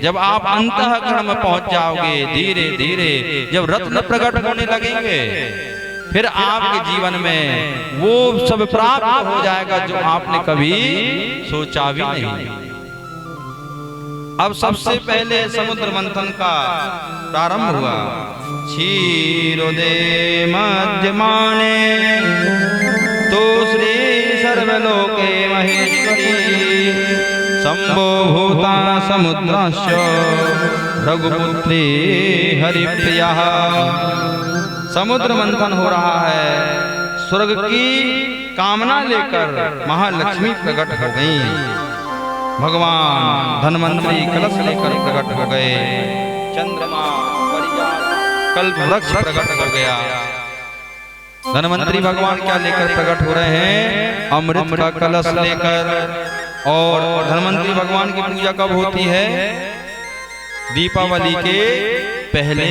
जब आप अंतःकरण में पहुंच जाओगे, धीरे धीरे जब रत्न प्रकट होने लगेंगे, फिर आपके जीवन में वो सब प्राप्त हो जाएगा जो आपने कभी सोचा भी नहीं। अब सबसे पहले समुद्र मंथन का प्रारंभ हुआ। क्षीरोदे मध्यमाने तो श्री सर्वलोके महेश्वरी शंभो भूता समुद्राश्च रघुपुत्री हरिप्रिया। समुद्र मंथन हो रहा है, स्वर्ग की कामना लेकर महालक्ष्मी प्रकट हो गई। भगवान धनवंतरी कलश लेकर प्रकट हो गए, चंद्रमा कल्प वृक्ष प्रकट हो गया। धनवंतरी भगवान क्या लेकर प्रकट हो रहे हैं? अमृत का कलश लेकर। और धनवंतरी भगवान की पूजा कब होती है? दीपावली के पहले।